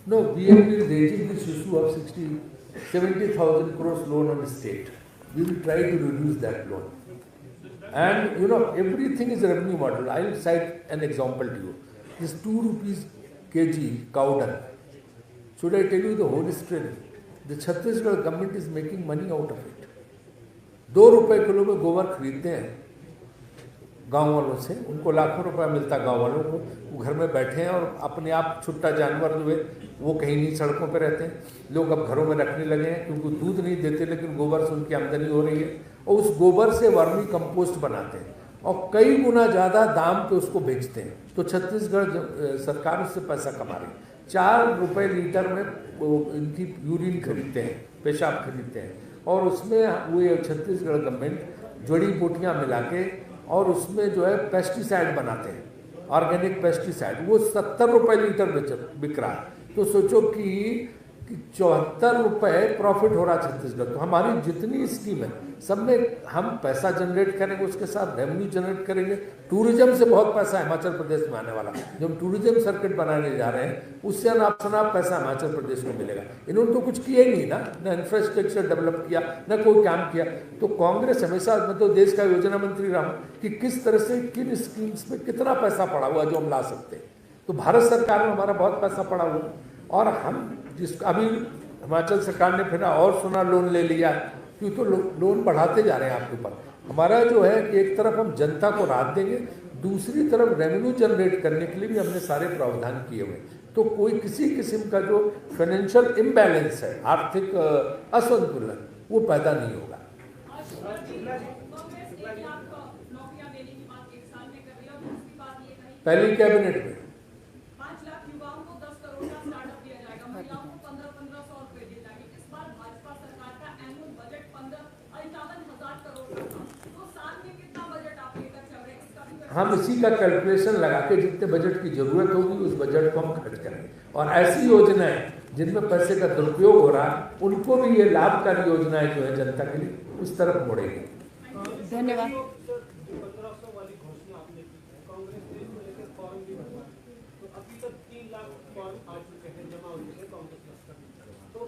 Speaker 4: no, BJP is raising this issue of 70,000 crores loan on the state. We will try to reduce that loan. And you know, everything is a revenue model. I will cite an example to you. This 2 rupees kg cow dung. Should I tell you the whole story? The Chhattisgarh government is making money out of it. 2 रुपए kilo में गोबर खरीदते हैं गांव वालों से, उनको लाखों रुपया मिलता है गांव वालों को। वो घर में बैठे हैं और अपने आप छुट्टा जानवर जो है वो कहीं नहीं सड़कों पर रहते हैं। लोग अब घरों में रखने लगे हैं क्योंकि दूध नहीं देते, लेकिन गोबर से उनकी आमदनी हो रही है और उस गोबर से वर्मी कंपोस्ट बनाते हैं और कई गुना ज़्यादा दाम पे उसको बेचते हैं। तो छत्तीसगढ़ सरकार उससे पैसा कमा रही है। 4 रुपए लीटर में इनकी यूरिन खरीदते हैं, पेशाब खरीदते हैं और उसमें वो छत्तीसगढ़ गवर्नमेंट जड़ी बूटियाँ मिला के और उसमें जो है पेस्टिसाइड बनाते हैं, ऑर्गेनिक पेस्टिसाइड, वो 70 रुपए लीटर बिक रहा है। तो सोचो कि 74 रुपए प्रॉफिट हो रहा है छत्तीसगढ़। तो हमारी जितनी स्कीम है सब में हम पैसा जनरेट करेंगे, उसके साथ रेवेन्यू जनरेट करेंगे। टूरिज्म से बहुत पैसा हिमाचल प्रदेश में आने वाला है। जो हम टूरिज्म सर्किट बनाने जा रहे हैं उससे अनाप शनाप पैसा हिमाचल प्रदेश को मिलेगा। इन्होंने तो कुछ किया ही नहीं ना इंफ्रास्ट्रक्चर डेवलप किया, न कोई काम किया। तो कांग्रेस हमेशा, मैं तो देश का योजना मंत्री रहा हूँ कि किस तरह से किन स्कीम्स में कितना पैसा पड़ा हुआ जो हम ला सकते हैं। तो भारत सरकार में हमारा बहुत पैसा पड़ा हुआ और हम अभी हिमाचल सरकार ने फिर और सोना लोन ले लिया क्योंकि तो लोन बढ़ाते जा रहे हैं आपके ऊपर। हमारा जो है कि एक तरफ हम जनता को राहत देंगे, दूसरी तरफ रेवेन्यू जनरेट करने के लिए भी हमने सारे प्रावधान किए हुए। तो कोई किसी किस्म का जो फाइनेंशियल इम्बैलेंस है, आर्थिक असंतुलन, वो पैदा नहीं होगा। पहली कैबिनेट में
Speaker 7: 5 लाख युवाओं को 10 करोड़ का स्टार्टअप दिया जाएगा, महिलाओं को 1500 रुपए दिए जाएंगे। इस बार भाजपा सरकार का एनुअल बजट 51,000 करोड़ का था। तो साल में कितना बजट आप लेकर चल रहे हैं, इसका भी
Speaker 4: हम इसी का कैलकुलेशन लगा के जितने बजट की जरूरत होगी उस बजट को हम खर्च करेंगे। और ऐसी योजनाएं जिनमें पैसे का दुरुपयोग हो रहा है उनको भी ये लाभकारी योजनाएं जो है जनता के लिए उस तरफ मोड़ेंगे।
Speaker 1: धन्यवाद।
Speaker 5: 1500 वाली घोषणा आपने की है, कांग्रेस ने इसको लेकर फॉर्म भी भरवा है, तो अभी तक 3 लाख फॉर्म आ चुके हैं, जमा हो चुके हैं कांग्रेस दफ्तर में। तो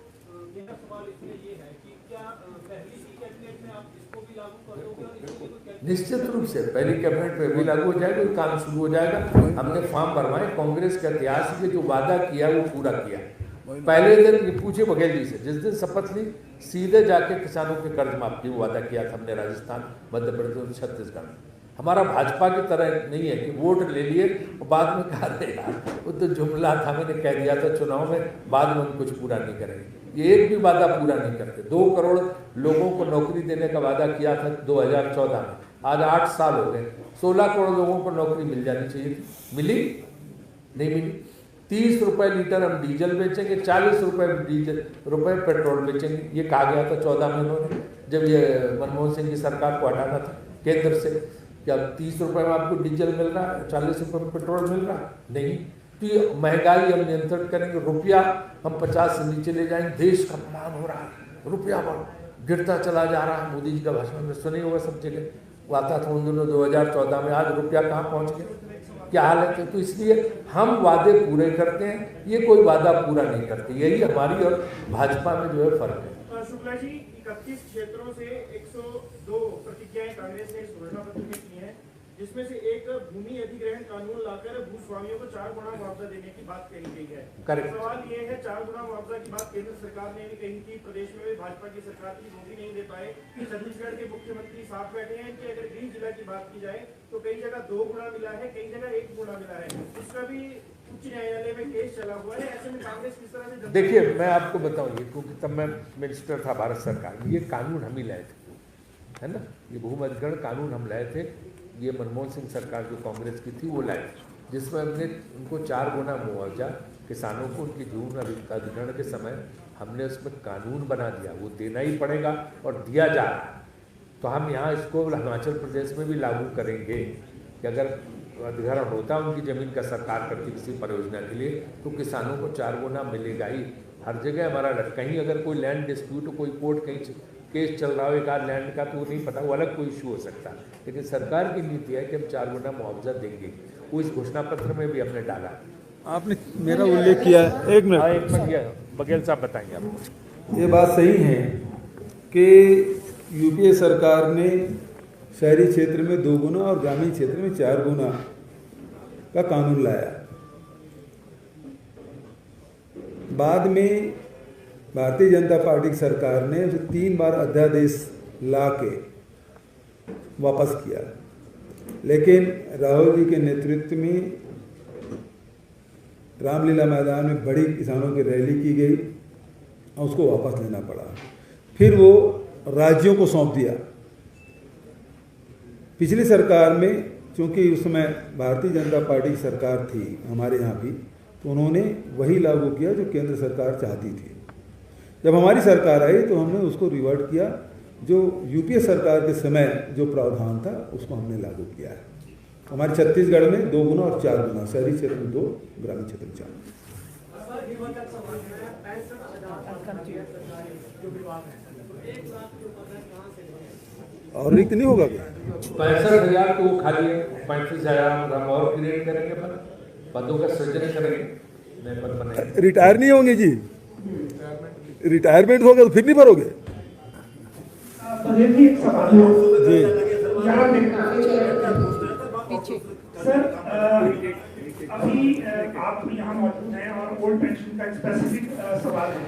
Speaker 5: मेरा सवाल इसमें ये है कि क्या पहली ही कैबिनेट में आप इसको भी लागू कर दोगे और इसके लिए कोई
Speaker 4: निश्चित रूप से पहली कैबिनेट में भी लागू हो जाएगा, काम शुरू हो जाएगा। हमने फॉर्म भरवाए, कांग्रेस के इतिहास में जो वादा किया वो पूरा किया। पहले दिन पूछे बघेल जी से, जिस दिन शपथ ली सीधे जाके किसानों के कर्ज माफ की वादा किया था हमने राजस्थान, मध्य प्रदेश और छत्तीसगढ़ में। हमारा भाजपा की तरह नहीं है कि वोट ले लिए और बाद में कहा दे यार वो तो जुमला था, मैंने कह दिया था चुनाव में, बाद में हम कुछ पूरा नहीं करेंगे। ये एक भी वादा पूरा नहीं करते। 2 करोड़ लोगों को नौकरी देने का वादा किया था 2014 में, आज 8 साल हो गए। 16 करोड़ लोगों को नौकरी मिल जानी चाहिए थी, मिली नहीं मिली। 30 रुपए लीटर हम डीजल बेचेंगे, 40 रुपए पेट्रोल बेचेंगे, ये कहा गया था 14 में उन्होंने, जब ये मनमोहन सिंह की सरकार को हटाना था केंद्र से। क्या 30 रुपए में आपको डीजल मिल रहा है, 40 रुपए में पेट्रोल मिल रहा है? नहीं। तो ये महंगाई हम नियंत्रण करेंगे, रुपया हम 50 से नीचे ले जाएंगे। देश का अपमान हो रहा है, रुपया गिरता चला जा रहा है। मोदी जी का भाषण में सुने होगा सब जगह, वो आता था उन दिनों 2014 में, आज रुपया कहाँ पहुँच गया, क्या हालत है। तो इसलिए हम वादे पूरे करते हैं, ये कोई वादा पूरा नहीं करते। यही हमारी और भाजपा में जो है फर्क है।
Speaker 8: शुक्ला जी, 31 क्षेत्रों से 102 प्रतिज्ञाएं कांग्रेस ने घोषणा पत्र में की हैं, जिसमें से एक भूमि अधिग्रहण कानून लाकर भूस्वामियों को 4 गुना मुआवजा देने की बात कही गई है। सवाल ये है, 4 गुना मुआवजा की बात केंद्र सरकार ने भी कही थी, प्रदेश में भी भाजपा की सरकार थी, वो भी नहीं दे पाए। छत्तीसगढ़ के मुख्यमंत्री साथ बैठे हैं कि अगर गृह जिला की बात की जाए तो कई जगह 2 गुना मिला है, कई जगह 1 गुना मिला है। उसका भी उच्च न्यायालय में केस चला हुआ है। ऐसे में कांग्रेस किस तरह से?
Speaker 4: देखिए, मैं आपको बताऊं, ये क्योंकि तब मैं मिनिस्टर था भारत सरकार में, ये कानून हम ही लाए थे, है ना। ये भूमि अधिग्रहण कानून हम लाए थे, ये मनमोहन सिंह सरकार जो कांग्रेस की थी वो लाई, जिसमें हमने उनको 4 गुना मुआवजा किसानों को उनकी भूमि अधिग्रहण के समय हमने उसमें कानून बना दिया, वो देना ही पड़ेगा और दिया जा रहा है। तो हम यहाँ इसको हिमाचल प्रदेश में भी लागू करेंगे कि अगर अधिग्रहण होता उनकी ज़मीन का सरकार करती किसी परियोजना के लिए, तो किसानों को 4 गुना मिलेगा ही। हर जगह हमारा कहीं अगर कोई लैंड डिस्प्यूट हो, कोई कोर्ट कहीं केस चल रहा हो एक आध लैंड का, तो वो नहीं पता, वो अलग कोई इशू हो सकता है। लेकिन सरकार की नीति है कि हम 4 गुना मुआवजा देंगे, वो इस घोषणा पत्र में भी हमने डाला।
Speaker 2: आपने मेरा उल्लेख किया, एक
Speaker 4: मिनट बघेल साहब बताएंगे आपको।
Speaker 9: ये बात सही है कि यूपीए सरकार ने शहरी क्षेत्र में 2 गुना और ग्रामीण क्षेत्र में 4 गुना का कानून लाया। बाद में भारतीय जनता पार्टी की सरकार ने उसे 3 बार अध्यादेश ला के वापस किया, लेकिन राहुल जी के नेतृत्व में रामलीला मैदान में बड़ी किसानों की रैली की गई और उसको वापस लेना पड़ा। फिर वो राज्यों को सौंप दिया। पिछली सरकार में चूंकि उस समय भारतीय जनता पार्टी की सरकार थी हमारे यहाँ भी, तो उन्होंने वही लागू किया जो केंद्र सरकार चाहती थी। जब हमारी सरकार आई तो हमने उसको रिवर्ट किया, जो यूपीए सरकार के समय जो प्रावधान था उसको हमने लागू किया है। हमारे छत्तीसगढ़ में 2 गुना और 4 गुना, शहरी क्षेत्र में 2, ग्रामीण क्षेत्र में 4। और रिक्त नहीं होगा क्या?
Speaker 4: 65,000 तो वो खाली है, 35,000 हम और क्रिएट करेंगे, पदों का सृजन करेंगे।
Speaker 9: रिटायर नहीं होंगे जी, रिटायरमेंट होगा तो फिर नहीं भरोगे जी।
Speaker 8: सर, अभी आप यहाँ मौजूद हैं और ओल्ड पेंशन का स्पेसिफिक सवाल है।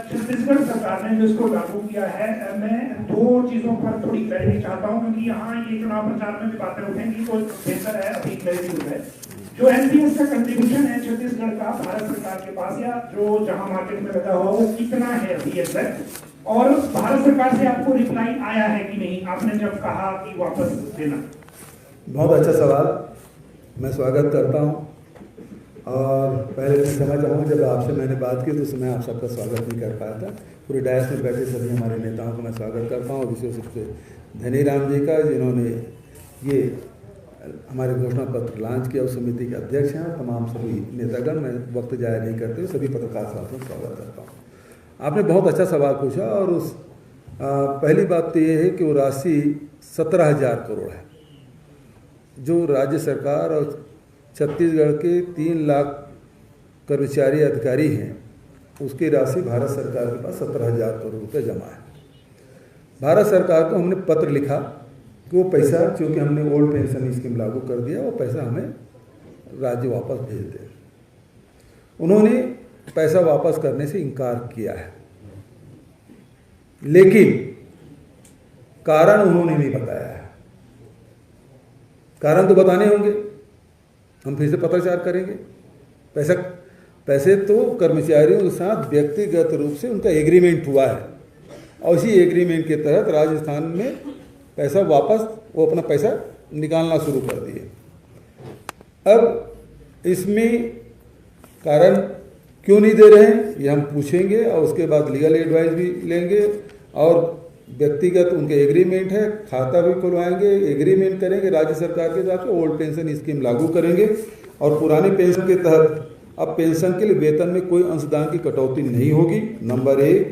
Speaker 8: छत्तीसगढ़ सरकार ने जो इसको लागू किया है, मैं 2 चीजों पर थोड़ी क्लैरिटी चाहता हूँ, क्योंकि यहाँ ये चुनाव प्रचार में भी बातें उठेंगी, तो बेहतर है अभी क्लैरिटी हो जाए। जो एनपीएस का कंट्रीब्यूशन है छत्तीसगढ़ का भारत सरकार के पास, या जो जहां मार्केट में लगा हुआ, वो कितना है अभी एग्जैक्ट? और भारत सरकार से आपको रिप्लाई आया है कि नहीं, आपने जब कहा कि वापस देना?
Speaker 9: बहुत अच्छा सवाल, मैं स्वागत करता हूँ। और पहले मैं क्षमा चाहूँगा, जब आपसे मैंने बात की तो उस समय आप सबका स्वागत नहीं कर पाया था। पूरे डायस में बैठे सभी हमारे नेताओं का मैं स्वागत करता हूँ, विशेष रूप से धनीराम जी का, जिन्होंने ये हमारे घोषणा पत्र लॉन्च किया, उस समिति के अध्यक्ष हैं, और तमाम सभी नेतागण। मैं वक्त जाया नहीं करते हुए सभी पत्रकार साथियों का स्वागत करता हूँ। आपने बहुत अच्छा सवाल पूछा, और उस पहली बात तो ये है कि वो राशि 17,000 करोड़ है, जो राज्य सरकार और छत्तीसगढ़ के 3 लाख कर्मचारी अधिकारी हैं, उसकी राशि भारत सरकार के पास 17,000 करोड़ रुपये जमा है। भारत सरकार को हमने पत्र लिखा कि वो पैसा, चूँकि हमने ओल्ड पेंशन स्कीम लागू कर दिया, वो पैसा हमें राज्य वापस भेज दे। उन्होंने पैसा वापस करने से इनकार किया है, लेकिन कारण उन्होंने नहीं बताया है। कारण तो बताने होंगे, हम फिर से पत्राचार करेंगे। पैसे तो कर्मचारियों के साथ व्यक्तिगत रूप से उनका एग्रीमेंट हुआ है और उसी एग्रीमेंट के तहत राजस्थान में पैसा वापस वो अपना पैसा निकालना शुरू कर दिए। अब इसमें कारण क्यों नहीं दे रहे हैं ये हम पूछेंगे और उसके बाद लीगल एडवाइस भी लेंगे और व्यक्तिगत उनके एग्रीमेंट है, खाता भी खुलवाएंगे, एग्रीमेंट करेंगे, राज्य सरकार के हिसाब से ओल्ड पेंशन स्कीम लागू करेंगे और पुराने पेंशन के तहत अब पेंशन के लिए वेतन में कोई अंशदान की कटौती नहीं होगी। नंबर 1,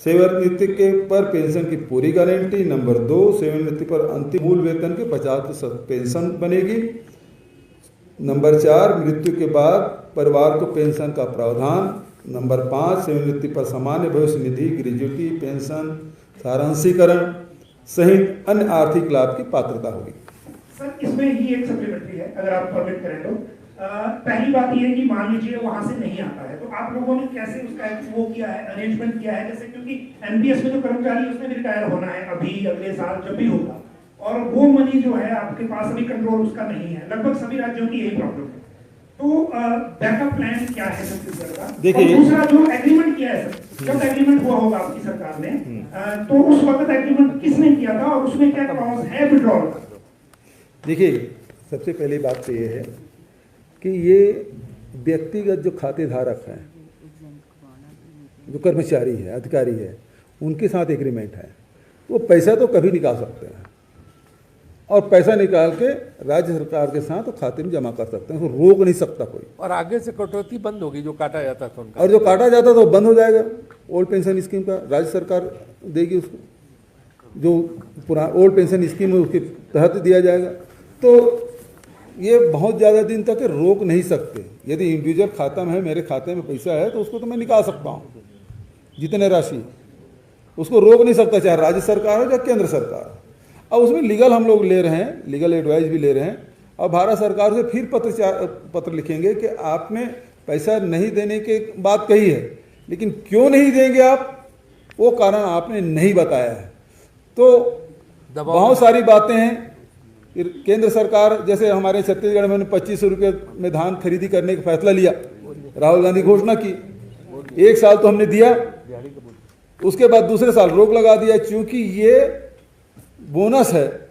Speaker 9: सेवानिवृत्ति के पर पेंशन की पूरी गारंटी। नंबर 2, सेवानिवृत्ति पर अंतिम मूल वेतन के 50% पेंशन बनेगी। नंबर 4, मृत्यु के बाद परिवार को पेंशन का प्रावधान। नंबर 5, सेवानिवृत्ति पर सामान्य भविष्य निधि, ग्रेजुटी, पेंशन, सारांशीकरण सहित अन्य आर्थिक लाभ की पात्रता होगी।
Speaker 8: सर इसमें ही एक सप्लीमेंट्री है, अगर आप परमिट करें तो। पहली बात यह है कि मान लीजिए वहां से नहीं आता है तो आप लोगों ने कैसे उसका वो किया है, अरेंजमेंट किया है? जैसे क्योंकि एनपीएस में जो कर्मचारी उसने भी रिटायर होना है अभी अगले साल जब भी होगा, और वो मनी जो है आपके पास अभी कंट्रोल उसका नहीं है। लगभग सभी राज्यों की यही प्रॉब्लम है। तो बैकअप प्लान क्या है छत्तीसगढ़ का? देखिए, दूसरा जो एग्रीमेंट किया है सर, जब एग्रीमेंट हुआ होगा आपकी सरकार ने, तो उस वक्त एग्रीमेंट किसने किया था और उसमें क्या क्लॉज है विड्रॉल का?
Speaker 9: देखिए, सबसे पहली बात तो ये है कि ये व्यक्तिगत जो खाते धारक हैं, जो कर्मचारी है, अधिकारी है, उनके साथ एग्रीमेंट है, वो पैसा तो कभी निकाल सकते हैं और पैसा निकाल के राज्य सरकार के साथ तो खाते में जमा कर सकते हैं, उसको रोक नहीं सकता कोई।
Speaker 4: और आगे से कटौती बंद होगी, जो काटा जाता था उनका,
Speaker 9: और जो काटा जाता था वो बंद हो जाएगा। ओल्ड पेंशन स्कीम का राज्य सरकार देगी उसको, जो पुराना ओल्ड पेंशन स्कीम है उसके तहत दिया जाएगा। तो ये बहुत ज़्यादा दिन तक रोक नहीं सकते। यदि इंडिविजुअल खाता में है, मेरे खाते में पैसा है, तो उसको तो मैं निकाल सकता हूँ जितने राशि, उसको रोक नहीं सकता, चाहे राज्य सरकार हो या केंद्र सरकार। अब उसमें लीगल हम लोग ले रहे हैं, लीगल एडवाइस भी ले रहे हैं और भारत सरकार से फिर पत्र लिखेंगे कि आपने पैसा नहीं देने की बात कही है, लेकिन क्यों नहीं देंगे आप, वो कारण आपने नहीं बताया है। तो बहुत सारी बातें हैं। केंद्र सरकार, जैसे हमारे छत्तीसगढ़ में 2500 रुपये में धान खरीदी करने का फैसला लिया, राहुल गांधी घोषणा की, 1 साल तो हमने दिया, उसके बाद दूसरे साल रोक लगा दिया। क्योंकि ये बोनस है,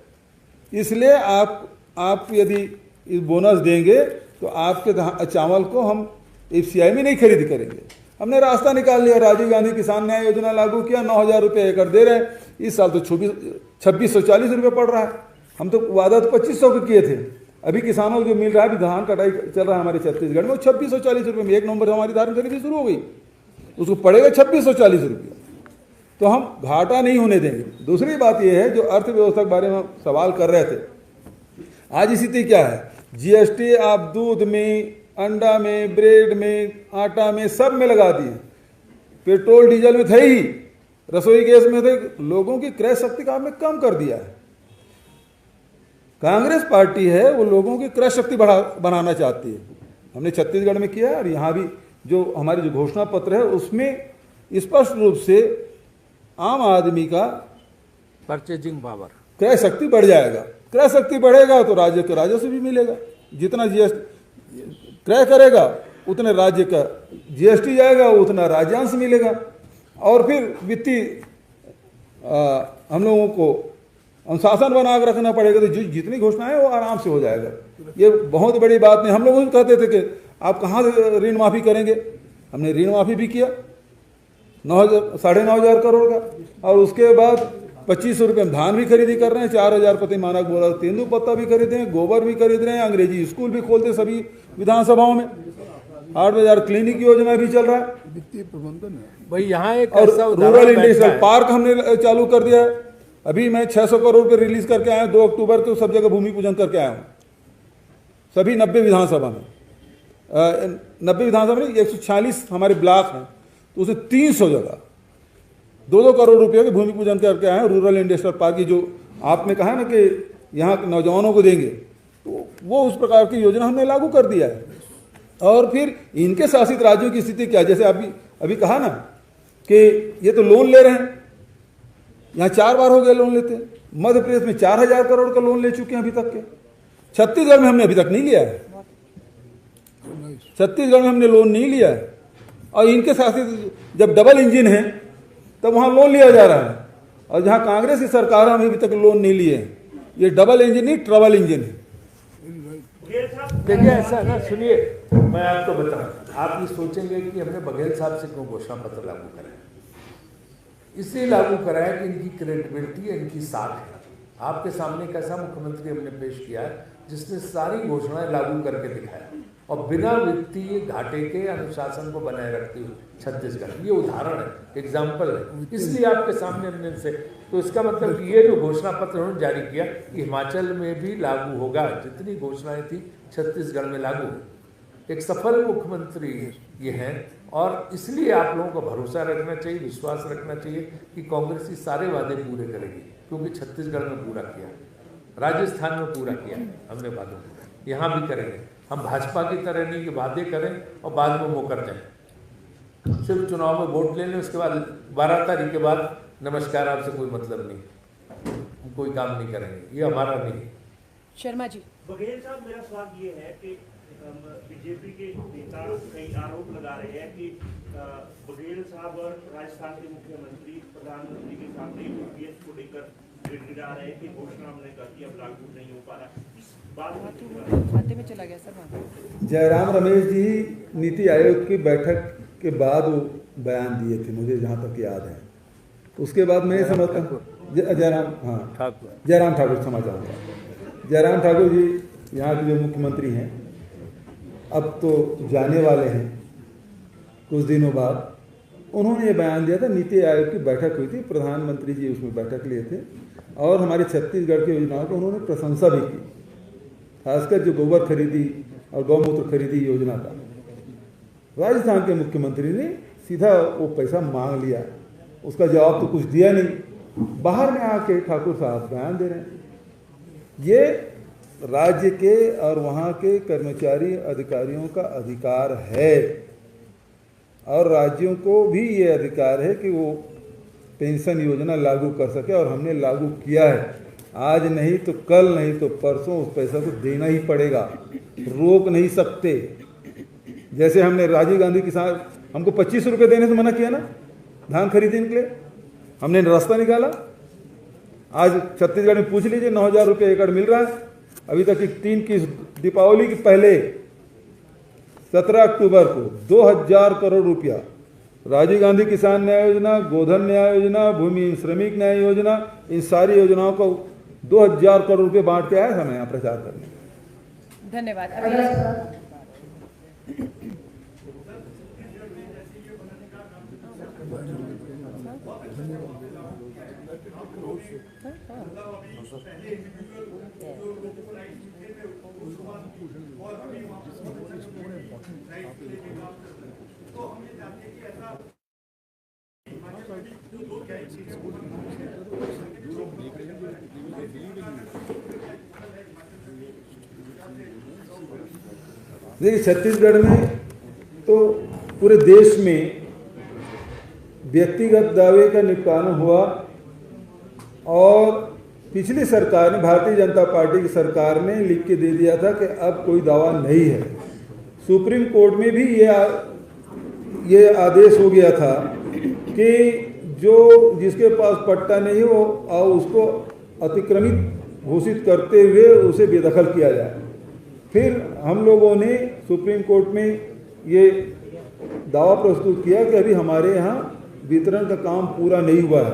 Speaker 9: इसलिए आप यदि इस बोनस देंगे तो आपके चावल को हम एफसीआई में नहीं खरीदी करेंगे। हमने रास्ता निकाल लिया, राजीव गांधी किसान न्याय योजना लागू किया, 9000 रुपये एकड़ दे रहे हैं, इस साल तो 2640 रुपये पड़ रहा है। हम तो वादा तो 2500 के किए थे, अभी किसानों को जो मिल रहा है, अभी धान कटाई चल रहा है हमारे छत्तीसगढ़ में, वो 2640 रुपये में 1 नवंबर से हमारी धान खरीदी शुरू हो गई, उसको पड़ेगा 2640 रुपये। तो हम घाटा नहीं होने देंगे। दूसरी बात यह है, जो अर्थव्यवस्था के बारे में सवाल कर रहे थे, आज स्थिति क्या है, जीएसटी आप दूध में, अंडा में, ब्रेड में, आटा में, सब में लगा दिए, पेट्रोल डीजल में थे ही, रसोई गैस में थे, लोगों की क्रय शक्ति का आपने कम कर दिया है। कांग्रेस पार्टी है वो लोगों की क्रय शक्ति बनाना चाहती है। हमने छत्तीसगढ़ में किया और यहाँ भी जो हमारी जो घोषणा पत्र है उसमें स्पष्ट रूप से आम आदमी का
Speaker 4: परचेजिंग पावर,
Speaker 9: क्रय शक्ति बढ़ जाएगा। क्रय शक्ति बढ़ेगा तो राज्य के राजस्व भी मिलेगा, जितना जीएसटी क्रय करेगा उतने राज्य का जीएसटी जाएगा, उतना राज्यांश मिलेगा। और फिर वित्तीय हम लोगों को अनुशासन बना कर रखना पड़ेगा, तो जितनी घोषणाएं वो आराम से हो जाएगा। ये बहुत बड़ी बात नहीं। हम लोग कहते थे कि आप कहाँ ऋण माफी करेंगे, हमने ऋण माफी भी किया 9,500 करोड़ का, और उसके बाद 2500 रुपये में धान भी खरीदी कर रहे हैं, 4000 प्रति मानक बोरा तेंदुपत्ता भी खरीदे हैं, गोबर भी खरीद रहे हैं, अंग्रेजी स्कूल भी खोलते सभी विधानसभाओं में, 8000 क्लिनिक योजना भी चल रहा है,
Speaker 3: वित्तीय प्रबंधन है
Speaker 4: भाई। यहाँ एक
Speaker 9: और रूरल इंडस्ट्रियल पार्क हमने चालू कर दिया है। अभी मैं 600 करोड़ रुपये रिलीज करके आया, 2 अक्टूबर को सब जगह भूमि पूजन करके आया हूँ, सभी 90 विधानसभा में, 90 विधानसभा में 146 हमारे ब्लॉक हैं, तो उसमें 300 जगह 2-2 करोड़ रुपये के भूमि पूजन करके आए हैं। रूरल इंडस्ट्रियल पार्क की जो आपने कहा ना कि यहाँ के नौजवानों को देंगे, तो वो उस प्रकार की योजना हमने लागू कर दिया है। और फिर इनके शासित राज्यों की स्थिति क्या है, जैसे अभी कहा ना कि ये तो लोन ले रहे हैं, यहाँ 4 बार हो गए लोन लेते हैं। मध्य प्रदेश में 4000 करोड़ का लोन ले चुके हैं अभी तक के, छत्तीसगढ़ में हमने अभी तक नहीं लिया है, छत्तीसगढ़ में हमने लोन नहीं लिया है। और इनके शासित जब डबल इंजन है तब वहाँ लोन लिया जा रहा है, और जहाँ कांग्रेस की सरकार है हम अभी तक लोन नहीं लिए हैं। ये डबल इंजन नहीं, ट्रबल इंजन है।
Speaker 4: देखिए ऐसा ना, सुनिए मैं आपको बताऊं, आप ये सोचेंगे कि हमने बघेल साहब से क्यों घोषणा पत्र लागू कराया। इसलिए लागू कराया कि इनकी क्रेडिबिलिटी है, इनकी साख है। आपके सामने एक ऐसा मुख्यमंत्री हमने पेश किया है जिसने सारी घोषणाएं लागू करके दिखाया और बिना वित्तीय घाटे के अनुशासन को बनाए रखते हुए छत्तीसगढ़, ये उदाहरण है, एग्जाम्पल है। इसलिए आपके सामने हमने इनसे, तो इसका मतलब कि ये जो घोषणा पत्र उन्होंने जारी किया कि हिमाचल में भी लागू होगा, जितनी घोषणाएं थी छत्तीसगढ़ में लागू है। एक सफल मुख्यमंत्री ये हैं, और इसलिए आप लोगों को भरोसा रखना चाहिए, विश्वास रखना चाहिए कि कांग्रेस ये सारे वादे पूरे करेगी, क्योंकि छत्तीसगढ़ में पूरा किया, राजस्थान में पूरा किया हमने वादों को, यहाँ भी करेंगे। हम भाजपा की तरह नहीं कि वादे करें और बाद में मुकर जाएं, सिर्फ चुनाव में वोट ले लें, उसके बाद 12 तारीख के बाद नमस्कार, आपसे कोई मतलब नहीं, हम कोई काम नहीं करेंगे, ये हमारा नहीं।
Speaker 1: शर्मा जी।
Speaker 10: बघेल साहब, मेरा सवाल ये है कि बीजेपी के नेता कई आरोप लगा रहे हैं कि बघेल साहब और राजस्थान के मुख्यमंत्री प्रधानमंत्री के सामने यूपीएस को लेकर गिड़गिड़ा रहे हैं कि घोषणा हमने कर दी, अब लागू नहीं हो पा रहा। इस बात
Speaker 1: खाते में चला गया सर।
Speaker 9: जयराम रमेश जी नीति आयोग की बैठक के बाद वो बयान दिए थे, मुझे जहाँ तक याद है। उसके बाद मैं समझता हूँ जयराम ठाकुर क्षमा चाहूँगा। जयराम ठाकुर जी यहाँ के जो मुख्यमंत्री हैं, अब तो जाने वाले हैं कुछ दिनों बाद, उन्होंने ये बयान दिया था। नीति आयोग की बैठक हुई थी, प्रधानमंत्री जी उसमें बैठक लिए थे, और हमारे छत्तीसगढ़ की योजनाओं को उन्होंने प्रशंसा भी की, खासकर जो गोबर खरीदी और गौमूत्र खरीदी योजना का। राजस्थान के मुख्यमंत्री ने सीधा वो पैसा मांग लिया, उसका जवाब तो कुछ दिया नहीं, बाहर में आके ठाकुर साहब बयान दे रहे हैं। ये राज्य के और वहाँ के कर्मचारी अधिकारियों का अधिकार है, और राज्यों को भी ये अधिकार है कि वो पेंशन योजना लागू कर सके, और हमने लागू किया है। आज नहीं तो कल, नहीं तो परसों उस पैसा को देना ही पड़ेगा, रोक नहीं सकते। जैसे हमने राजीव गांधी किसान, हमको 25 रुपये देने से मना किया ना धान खरीदने के लिए, हमने रास्ता निकाला। आज छत्तीसगढ़ में पूछ लीजिए, 9,000 रुपये एकड़ मिल रहा है। अभी तक 3 की दीपावली के पहले 17 अक्टूबर को 2,000 करोड़ रुपया राजीव गांधी किसान न्याय योजना, गोधन न्याय योजना, भूमि श्रमिक न्याय योजना, इन सारी योजनाओं को 2,000 करोड़ रुपये बांट के आया था मैं यहाँ प्रचार करने।
Speaker 1: धन्यवाद।
Speaker 9: देखिए, छत्तीसगढ़ में तो पूरे देश में व्यक्तिगत दावे का निपटान हुआ, और पिछली सरकार ने, भारतीय जनता पार्टी की सरकार ने लिख के दे दिया था कि अब कोई दावा नहीं है। सुप्रीम कोर्ट में भी ये आदेश हो गया था कि जो जिसके पास पट्टा नहीं हो और उसको अतिक्रमित घोषित करते हुए उसे बेदखल किया जाए। फिर हम लोगों ने सुप्रीम कोर्ट में ये दावा प्रस्तुत किया कि अभी हमारे यहाँ वितरण का काम पूरा नहीं हुआ है,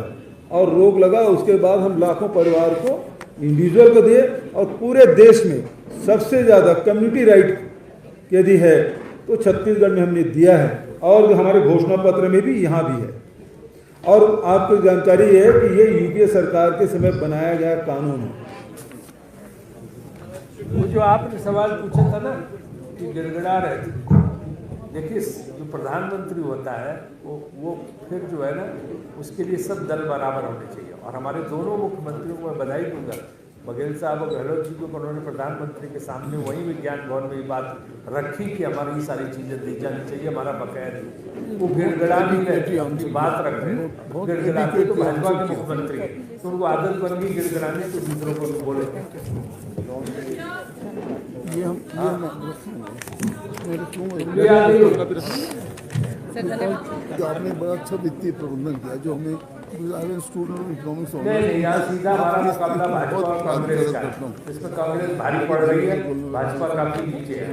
Speaker 9: और रोक लगा। उसके बाद हम लाखों परिवार को इंडिविजुअल को दिए, और पूरे देश में सबसे ज़्यादा कम्युनिटी राइट यदि है तो छत्तीसगढ़ में हमने दिया है, और हमारे घोषणा पत्र में भी यहाँ भी है। और आपको जानकारी है कि ये यूपीए सरकार के समय बनाया गया कानून है।
Speaker 4: वो जो आपने सवाल पूछा था ना कि गिड़गिड़ा रहे थे, देखिए जो प्रधानमंत्री होता है वो फिर जो है ना, उसके लिए सब दल बराबर होने चाहिए। और हमारे दोनों मुख्यमंत्रियों को मैं बधाई दूंगा बघेल साहब और गहलोत जी को उन्होंने प्रधानमंत्री के सामने वही विज्ञान भवन में ये बात रखी कि हमारी ये सारी चीजें दी जानी चाहिए, हमारा बकाया नहीं। वो गिड़गिड़ा नहीं रहे, उनकी बात रख रहे हैं। गिड़गिड़ाते तो भाजपा के मुख्यमंत्री है, तो उनको आदत बन गई गिड़गिड़ाने तो दूसरों को भी बोले।
Speaker 3: आपने बड़ा अच्छा वित्तीय प्रबंधन किया जो हमें स्टूडेंट इकोनॉमिक्स
Speaker 4: नहीं, यहाँ सीधा हमारा मुकाबला भाजपा और कांग्रेस का है। इसमें कांग्रेस भारी पड़ रही है, भाजपा काफी नीचे है।